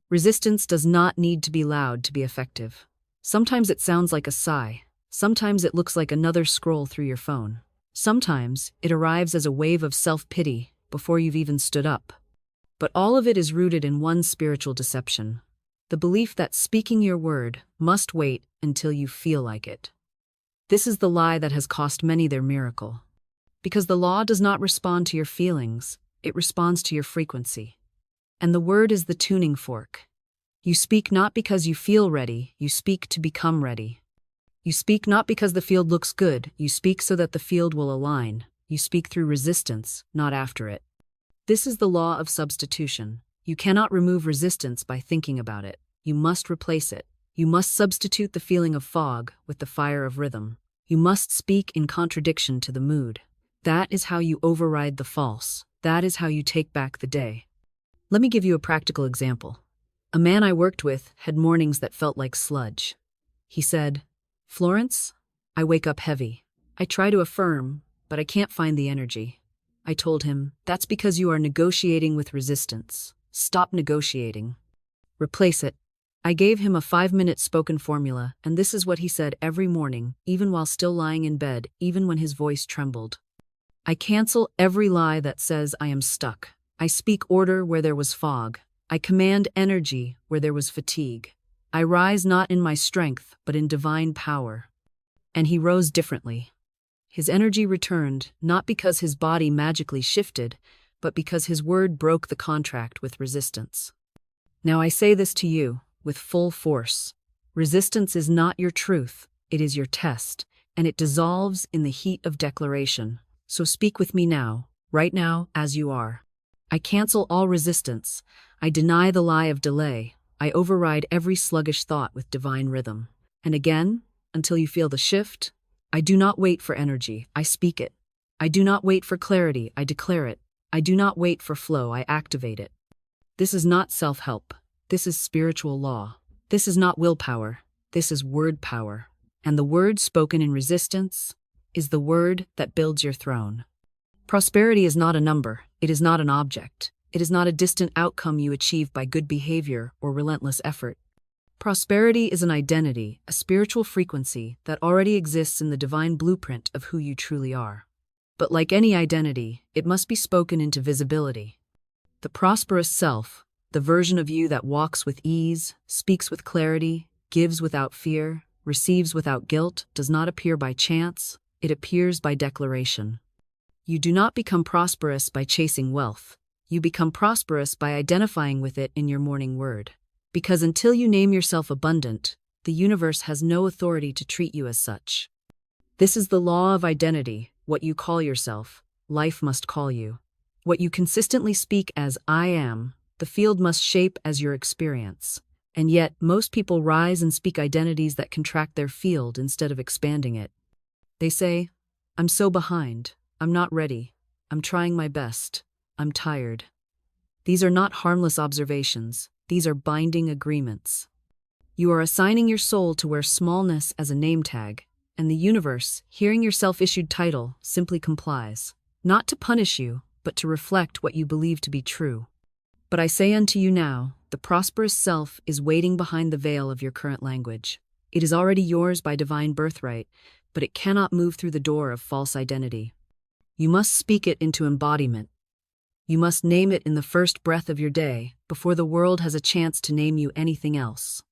Resistance does not need to be loud to be effective. Sometimes it sounds like a sigh. Sometimes it looks like another scroll through your phone. Sometimes it arrives as a wave of self-pity before you've even stood up. But all of it is rooted in one spiritual deception: the belief that speaking your word must wait until you feel like it. This is the lie that has cost many their miracle. Because the law does not respond to your feelings, it responds to your frequency. And the word is the tuning fork. You speak not because you feel ready, you speak to become ready. You speak not because the field looks good, you speak so that the field will align. You speak through resistance, not after it. This is the law of substitution. You cannot remove resistance by thinking about it. You must replace it. You must substitute the feeling of fog with the fire of rhythm. You must speak in contradiction to the mood. That is how you override the false. That is how you take back the day. Let me give you a practical example. A man I worked with had mornings that felt like sludge. He said, "Florence, I wake up heavy. I try to affirm, but I can't find the energy." I told him, "That's because you are negotiating with resistance. Stop negotiating. Replace it." I gave him a 5-minute spoken formula, and this is what he said every morning, even while still lying in bed, even when his voice trembled. "I cancel every lie that says I am stuck. I speak order where there was fog. I command energy where there was fatigue. I rise not in my strength, but in divine power." And he rose differently. His energy returned, not because his body magically shifted, but because his word broke the contract with resistance. Now I say this to you, with full force. Resistance is not your truth, it is your test, and it dissolves in the heat of declaration. So speak with me now, right now, as you are. I cancel all resistance. I deny the lie of delay. I override every sluggish thought with divine rhythm. And again, until you feel the shift, I do not wait for energy, I speak it. I do not wait for clarity, I declare it. I do not wait for flow, I activate it. This is not self-help. This is spiritual law. This is not willpower. This is word power. And the word spoken in resistance is the word that builds your throne. Prosperity is not a number. It is not an object. It is not a distant outcome you achieve by good behavior or relentless effort. Prosperity is an identity, a spiritual frequency that already exists in the divine blueprint of who you truly are. But like any identity, it must be spoken into visibility. The prosperous self, the version of you that walks with ease, speaks with clarity, gives without fear, receives without guilt, does not appear by chance, it appears by declaration. You do not become prosperous by chasing wealth. You become prosperous by identifying with it in your morning word. Because until you name yourself abundant, the universe has no authority to treat you as such. This is the law of identity. What you call yourself, life must call you. What you consistently speak as I am, the field must shape as your experience. And yet, most people rise and speak identities that contract their field instead of expanding it. They say, "I'm so behind. I'm not ready. I'm trying my best. I'm tired." These are not harmless observations. These are binding agreements. You are assigning your soul to wear smallness as a name tag, and the universe, hearing your self-issued title, simply complies, not to punish you, but to reflect what you believe to be true. But I say unto you now, the prosperous self is waiting behind the veil of your current language. It is already yours by divine birthright, but it cannot move through the door of false identity. You must speak it into embodiment. You must name it in the first breath of your day, before the world has a chance to name you anything else.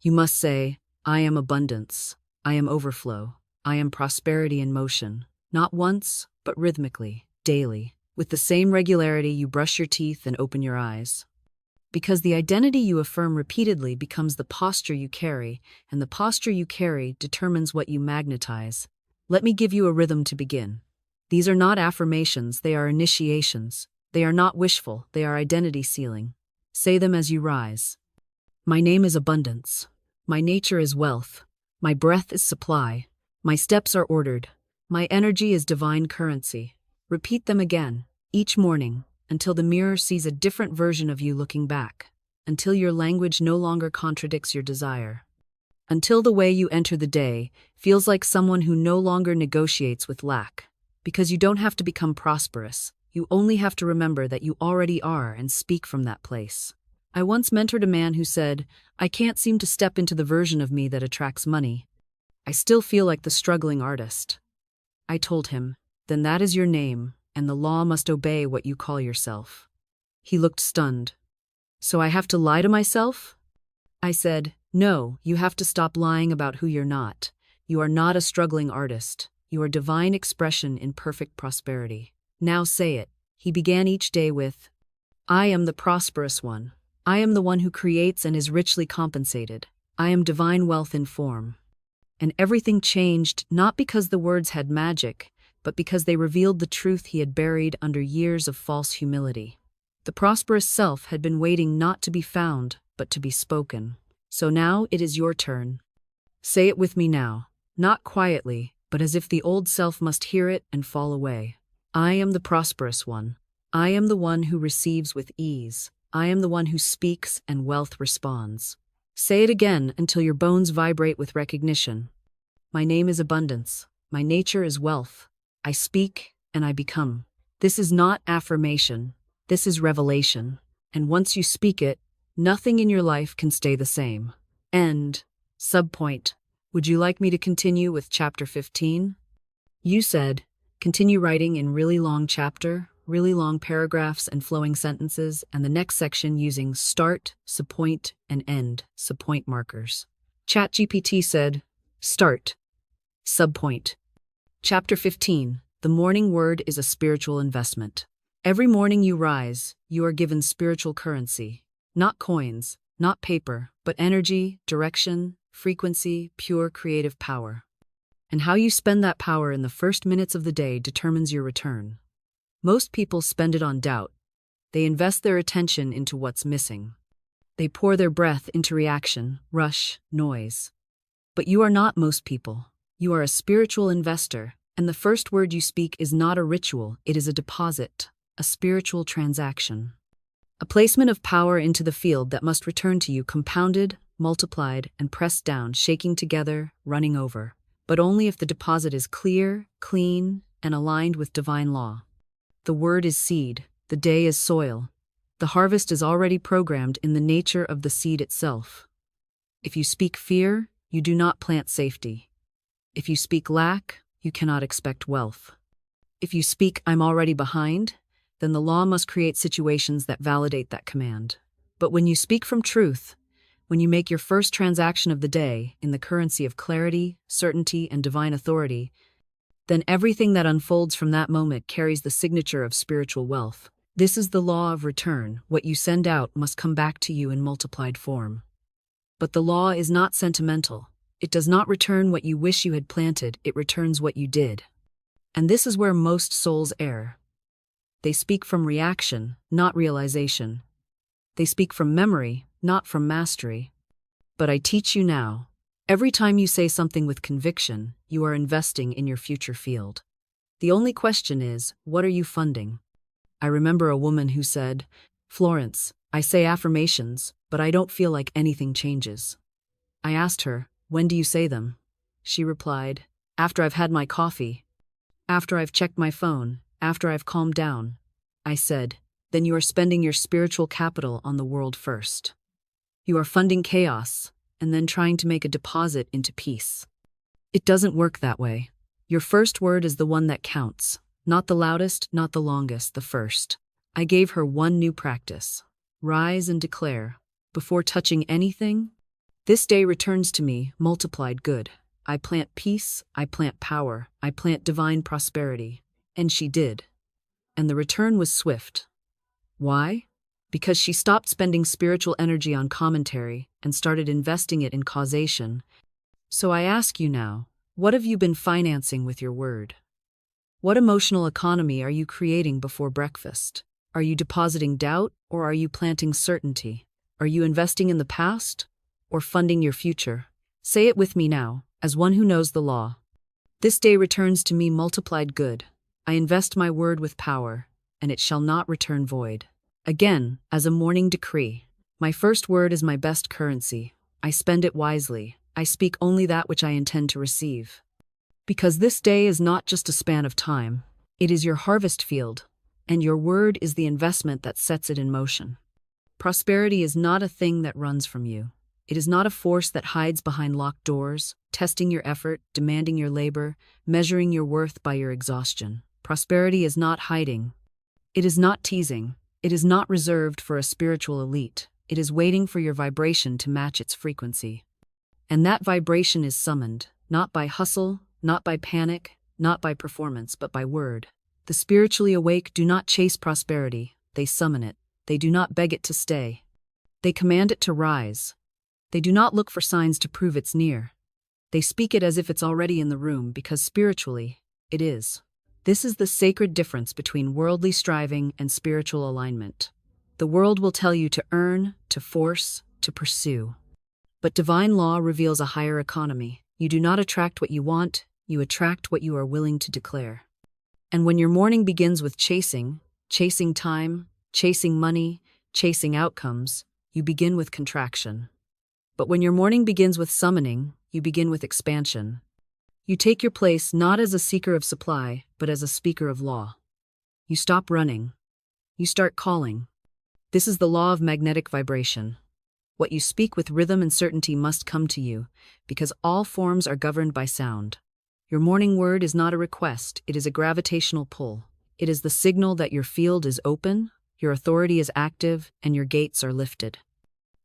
You must say, I am abundance. I am overflow. I am prosperity in motion. Not once, but rhythmically, daily, with the same regularity you brush your teeth and open your eyes. Because the identity you affirm repeatedly becomes the posture you carry, and the posture you carry determines what you magnetize. Let me give you a rhythm to begin. These are not affirmations, they are initiations. They are not wishful, they are identity sealing. Say them as you rise. My name is abundance. My nature is wealth. My breath is supply. My steps are ordered. My energy is divine currency. Repeat them again, each morning, until the mirror sees a different version of you looking back, until your language no longer contradicts your desire, until the way you enter the day feels like someone who no longer negotiates with lack. Because you don't have to become prosperous. You only have to remember that you already are and speak from that place. I once mentored a man who said, I can't seem to step into the version of me that attracts money. I still feel like the struggling artist. I told him, then that is your name, and the law must obey what you call yourself. He looked stunned. So I have to lie to myself? I said, no, you have to stop lying about who you're not. You are not a struggling artist. You are divine expression in perfect prosperity. Now say it. He began each day with, I am the prosperous one. I am the one who creates and is richly compensated. I am divine wealth in form. And everything changed not because the words had magic, but because they revealed the truth he had buried under years of false humility. The prosperous self had been waiting not to be found, but to be spoken. So now it is your turn. Say it with me now, not quietly, but as if the old self must hear it and fall away. I am the prosperous one. I am the one who receives with ease. I am the one who speaks and wealth responds. Say it again until your bones vibrate with recognition. My name is abundance. My nature is wealth. I speak and I become. This is not affirmation. This is revelation. And once you speak it, nothing in your life can stay the same. End. Subpoint. Would you like me to continue with chapter 15? You said, continue writing in really long chapter, really long paragraphs and flowing sentences, and the next section using start, subpoint, and end, subpoint markers. ChatGPT said, start. Subpoint. Chapter 15. The morning word is a spiritual investment. Every morning you rise, you are given spiritual currency. Not coins, not paper, but energy, direction, frequency, pure creative power. And how you spend that power in the first minutes of the day determines your return. Most people spend it on doubt. They invest their attention into what's missing. They pour their breath into reaction, rush, noise. But you are not most people. You are a spiritual investor, and the first word you speak is not a ritual, it is a deposit, a spiritual transaction. A placement of power into the field that must return to you compounded, multiplied, and pressed down, shaking together, running over. But only if the deposit is clear, clean, and aligned with divine law. The word is seed, the day is soil. The harvest is already programmed in the nature of the seed itself. If you speak fear, you do not plant safety. If you speak lack, you cannot expect wealth. If you speak I'm already behind, then the law must create situations that validate that command. But when you speak from truth, when you make your first transaction of the day in the currency of clarity, certainty, and divine authority, then everything that unfolds from that moment carries the signature of spiritual wealth. This is the law of return. What you send out must come back to you in multiplied form. But the law is not sentimental. It does not return what you wish you had planted, it returns what you did. And this is where most souls err. They speak from reaction, not realization. They speak from memory, not from mastery. But I teach you now, every time you say something with conviction, you are investing in your future field. The only question is, what are you funding? I remember a woman who said, Florence, I say affirmations, but I don't feel like anything changes. I asked her, when do you say them? She replied, after I've had my coffee, after I've checked my phone, after I've calmed down. I said, then you are spending your spiritual capital on the world first. You are funding chaos, and then trying to make a deposit into peace. It doesn't work that way. Your first word is the one that counts. Not the loudest, not the longest, the first. I gave her one new practice. Rise and declare. Before touching anything, this day returns to me, multiplied good. I plant peace, I plant power, I plant divine prosperity. And she did. And the return was swift. Why? Because she stopped spending spiritual energy on commentary and started investing it in causation. So I ask you now, what have you been financing with your word? What emotional economy are you creating before breakfast? Are you depositing doubt or are you planting certainty? Are you investing in the past or funding your future? Say it with me now, as one who knows the law. This day returns to me multiplied good. I invest my word with power, and it shall not return void. Again, as a morning decree, my first word is my best currency. I spend it wisely. I speak only that which I intend to receive. Because this day is not just a span of time, it is your harvest field, and your word is the investment that sets it in motion. Prosperity is not a thing that runs from you. It is not a force that hides behind locked doors, testing your effort, demanding your labor, measuring your worth by your exhaustion. Prosperity is not hiding. It is not teasing. It is not reserved for a spiritual elite. It is waiting for your vibration to match its frequency. And that vibration is summoned, not by hustle, not by panic, not by performance, but by word. The spiritually awake do not chase prosperity. They summon it. They do not beg it to stay. They command it to rise. They do not look for signs to prove it's near. They speak it as if it's already in the room because spiritually, it is. This is the sacred difference between worldly striving and spiritual alignment. The world will tell you to earn, to force, to pursue. But divine law reveals a higher economy. You do not attract what you want, you attract what you are willing to declare. And when your morning begins with chasing time, chasing money, chasing outcomes, you begin with contraction. But when your morning begins with summoning, you begin with expansion. You take your place not as a seeker of supply, but as a speaker of law. You stop running. You start calling. This is the law of magnetic vibration. What you speak with rhythm and certainty must come to you, because all forms are governed by sound. Your morning word is not a request, it is a gravitational pull. It is the signal that your field is open, your authority is active, and your gates are lifted.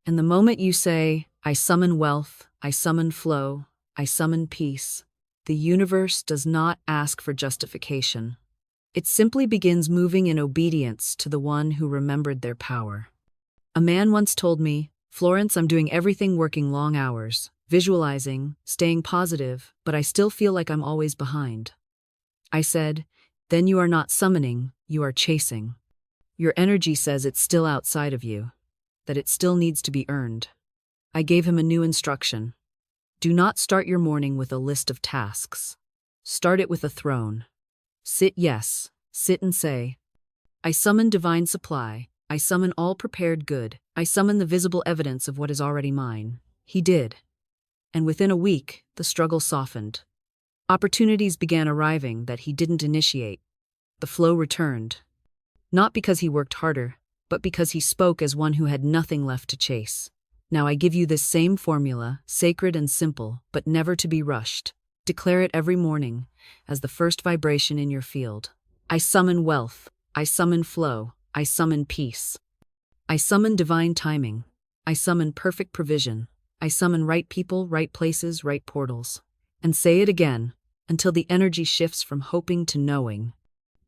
And the moment you say, I summon wealth, I summon flow, I summon peace, the universe does not ask for justification. It simply begins moving in obedience to the one who remembered their power. A man once told me, Florence, I'm doing everything working long hours, visualizing, staying positive, but I still feel like I'm always behind. I said, then you are not summoning, you are chasing. Your energy says it's still outside of you, that it still needs to be earned. I gave him a new instruction. Do not start your morning with a list of tasks. Start it with a throne. Sit and say, I summon divine supply, I summon all prepared good, I summon the visible evidence of what is already mine. He did. And within a week, the struggle softened. Opportunities began arriving that he didn't initiate. The flow returned. Not because he worked harder, but because he spoke as one who had nothing left to chase. Now I give you this same formula, sacred and simple, but never to be rushed. Declare it every morning, as the first vibration in your field. I summon wealth, I summon flow, I summon peace. I summon divine timing. I summon perfect provision. I summon right people, right places, right portals. And say it again, until the energy shifts from hoping to knowing.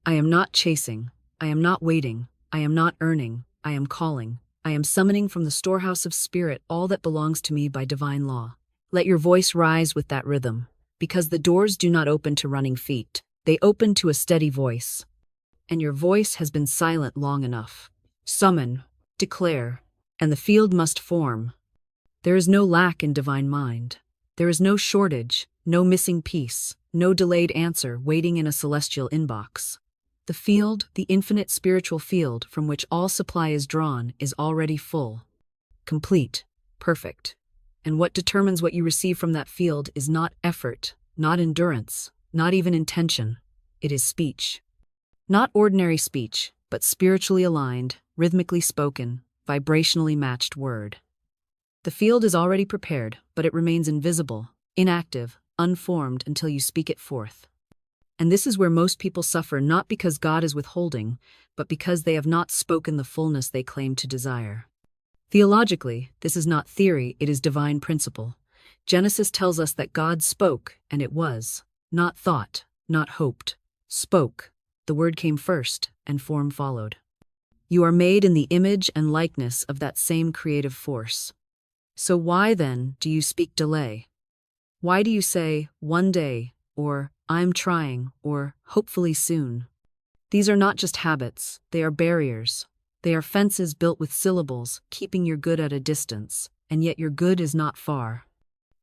I am not chasing, I am not waiting, I am not earning, I am calling. I am summoning from the storehouse of spirit all that belongs to me by divine law. Let your voice rise with that rhythm, because the doors do not open to running feet. They open to a steady voice. And your voice has been silent long enough. Summon, declare, and the field must form. There is no lack in divine mind. There is no shortage, no missing piece, no delayed answer waiting in a celestial inbox. The field, the infinite spiritual field from which all supply is drawn, is already full, complete, perfect. And what determines what you receive from that field is not effort, not endurance, not even intention. It is speech. Not ordinary speech, but spiritually aligned, rhythmically spoken, vibrationally matched word. The field is already prepared, but it remains invisible, inactive, unformed until you speak it forth. And this is where most people suffer, not because God is withholding, but because they have not spoken the fullness they claim to desire. Theologically, this is not theory, it is divine principle. Genesis tells us that God spoke, and it was. Not thought, not hoped. Spoke. The word came first, and form followed. You are made in the image and likeness of that same creative force. So why, then, do you speak delay? Why do you say, one day, or I'm trying, or hopefully soon? These are not just habits, they are barriers. They are fences built with syllables, keeping your good at a distance, and yet your good is not far.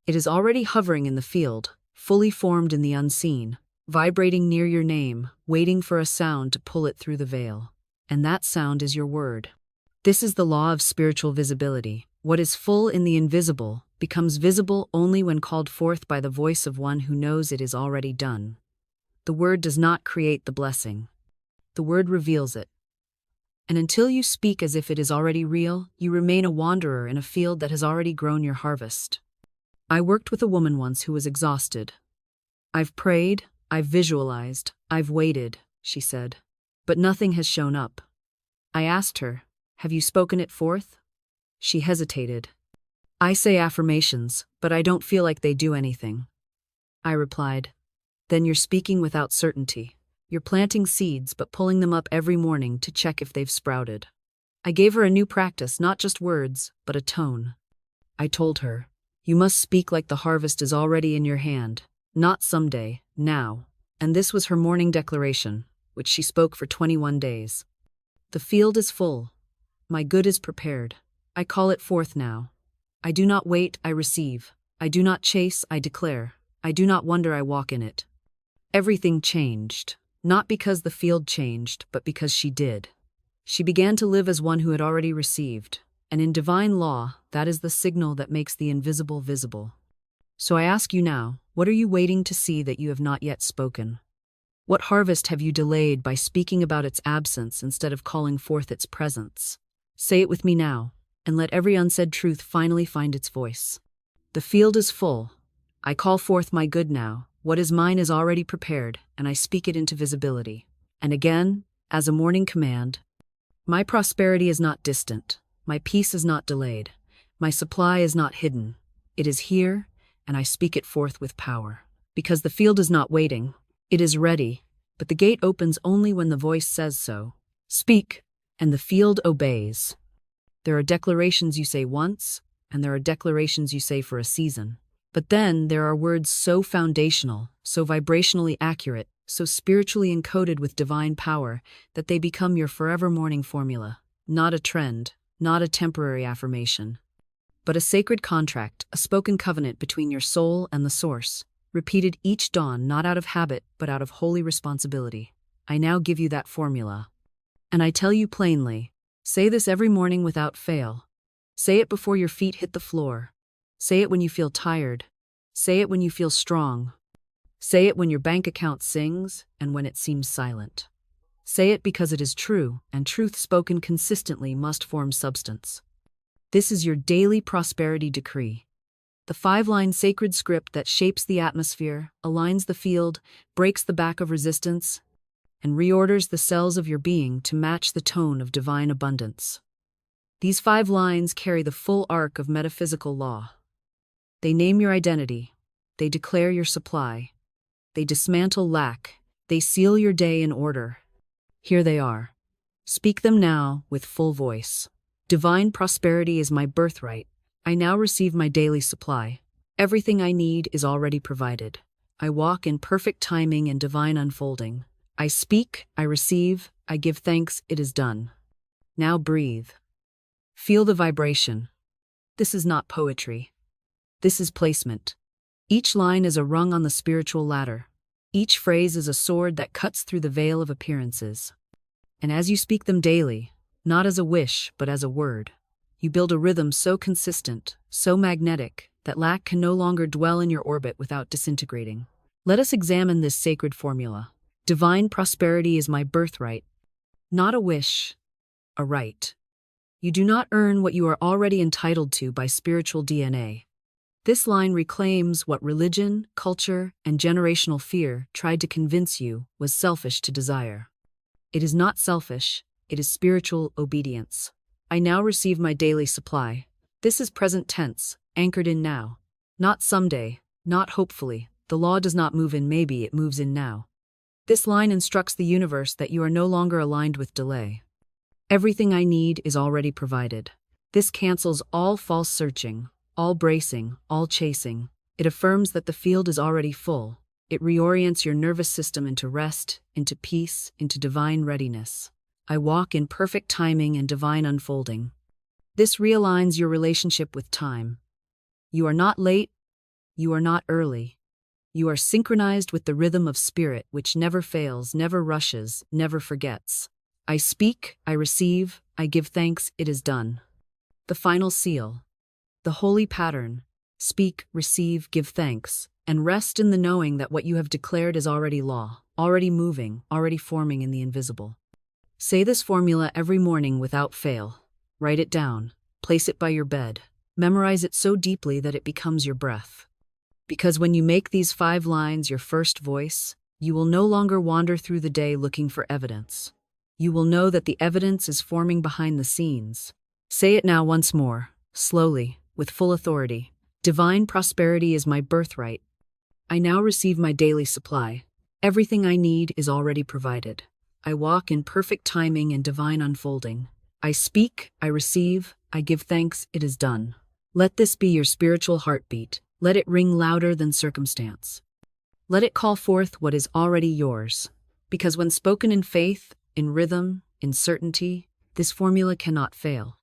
It is already hovering in the field, fully formed in the unseen, vibrating near your name, waiting for a sound to pull it through the veil. And that sound is your word. This is the law of spiritual visibility. What is full in the invisible becomes visible only when called forth by the voice of one who knows it is already done. The word does not create the blessing. The word reveals it. And until you speak as if it is already real, you remain a wanderer in a field that has already grown your harvest. I worked with a woman once who was exhausted. I've prayed, I've visualized, I've waited, she said. But nothing has shown up. I asked her, have you spoken it forth? She hesitated. I say affirmations, but I don't feel like they do anything. I replied, then you're speaking without certainty. You're planting seeds but pulling them up every morning to check if they've sprouted. I gave her a new practice, not just words, but a tone. I told her, you must speak like the harvest is already in your hand, not someday, now. And this was her morning declaration, which she spoke for 21 days. The field is full. My good is prepared. I call it forth now. I do not wait, I receive. I do not chase, I declare. I do not wonder, I walk in it. Everything changed, not because the field changed, but because she did. She began to live as one who had already received, and in divine law, that is the signal that makes the invisible visible. So I ask you now, what are you waiting to see that you have not yet spoken? What harvest have you delayed by speaking about its absence instead of calling forth its presence? Say it with me now, and let every unsaid truth finally find its voice. The field is full. I call forth my good now. What is mine is already prepared, and I speak it into visibility. And again, as a morning command, my prosperity is not distant. My peace is not delayed. My supply is not hidden. It is here, and I speak it forth with power. Because the field is not waiting. It is ready, but the gate opens only when the voice says so. Speak, and the field obeys. There are declarations you say once, and there are declarations you say for a season. But then there are words so foundational, so vibrationally accurate, so spiritually encoded with divine power, that they become your forever morning formula. Not a trend, not a temporary affirmation, but a sacred contract, a spoken covenant between your soul and the source, repeated each dawn not out of habit but out of holy responsibility. I now give you that formula. And I tell you plainly, say this every morning without fail. Say it before your feet hit the floor. Say it when you feel tired. Say it when you feel strong. Say it when your bank account sings and when it seems silent. Say it because it is true, and truth spoken consistently must form substance. This is your daily prosperity decree. The 5-line sacred script that shapes the atmosphere, aligns the field, breaks the back of resistance, and reorders the cells of your being to match the tone of divine abundance. These 5 lines carry the full arc of metaphysical law. They name your identity. They declare your supply. They dismantle lack. They seal your day in order. Here they are. Speak them now with full voice. Divine prosperity is my birthright. I now receive my daily supply. Everything I need is already provided. I walk in perfect timing and divine unfolding. I speak, I receive, I give thanks, it is done. Now breathe. Feel the vibration. This is not poetry. This is placement. Each line is a rung on the spiritual ladder. Each phrase is a sword that cuts through the veil of appearances. And as you speak them daily, not as a wish, but as a word, you build a rhythm so consistent, so magnetic, that lack can no longer dwell in your orbit without disintegrating. Let us examine this sacred formula. Divine prosperity is my birthright. Not a wish, a right. You do not earn what you are already entitled to by spiritual DNA. This line reclaims what religion, culture, and generational fear tried to convince you was selfish to desire. It is not selfish, it is spiritual obedience. I now receive my daily supply. This is present tense, anchored in now. Not someday, not hopefully. The law does not move in maybe, it moves in now. This line instructs the universe that you are no longer aligned with delay. Everything I need is already provided. This cancels all false searching, all bracing, all chasing. It affirms that the field is already full. It reorients your nervous system into rest, into peace, into divine readiness. I walk in perfect timing and divine unfolding. This realigns your relationship with time. You are not late, you are not early. You are synchronized with the rhythm of spirit which never fails, never rushes, never forgets. I speak, I receive, I give thanks, it is done. The final seal. The holy pattern. Speak, receive, give thanks, and rest in the knowing that what you have declared is already law, already moving, already forming in the invisible. Say this formula every morning without fail. Write it down. Place it by your bed. Memorize it so deeply that it becomes your breath. Because when you make these 5 lines your first voice, you will no longer wander through the day looking for evidence. You will know that the evidence is forming behind the scenes. Say it now once more, slowly, with full authority. Divine prosperity is my birthright. I now receive my daily supply. Everything I need is already provided. I walk in perfect timing and divine unfolding. I speak, I receive, I give thanks, it is done. Let this be your spiritual heartbeat. Let it ring louder than circumstance. Let it call forth what is already yours. Because when spoken in faith, in rhythm, in certainty, This formula cannot fail.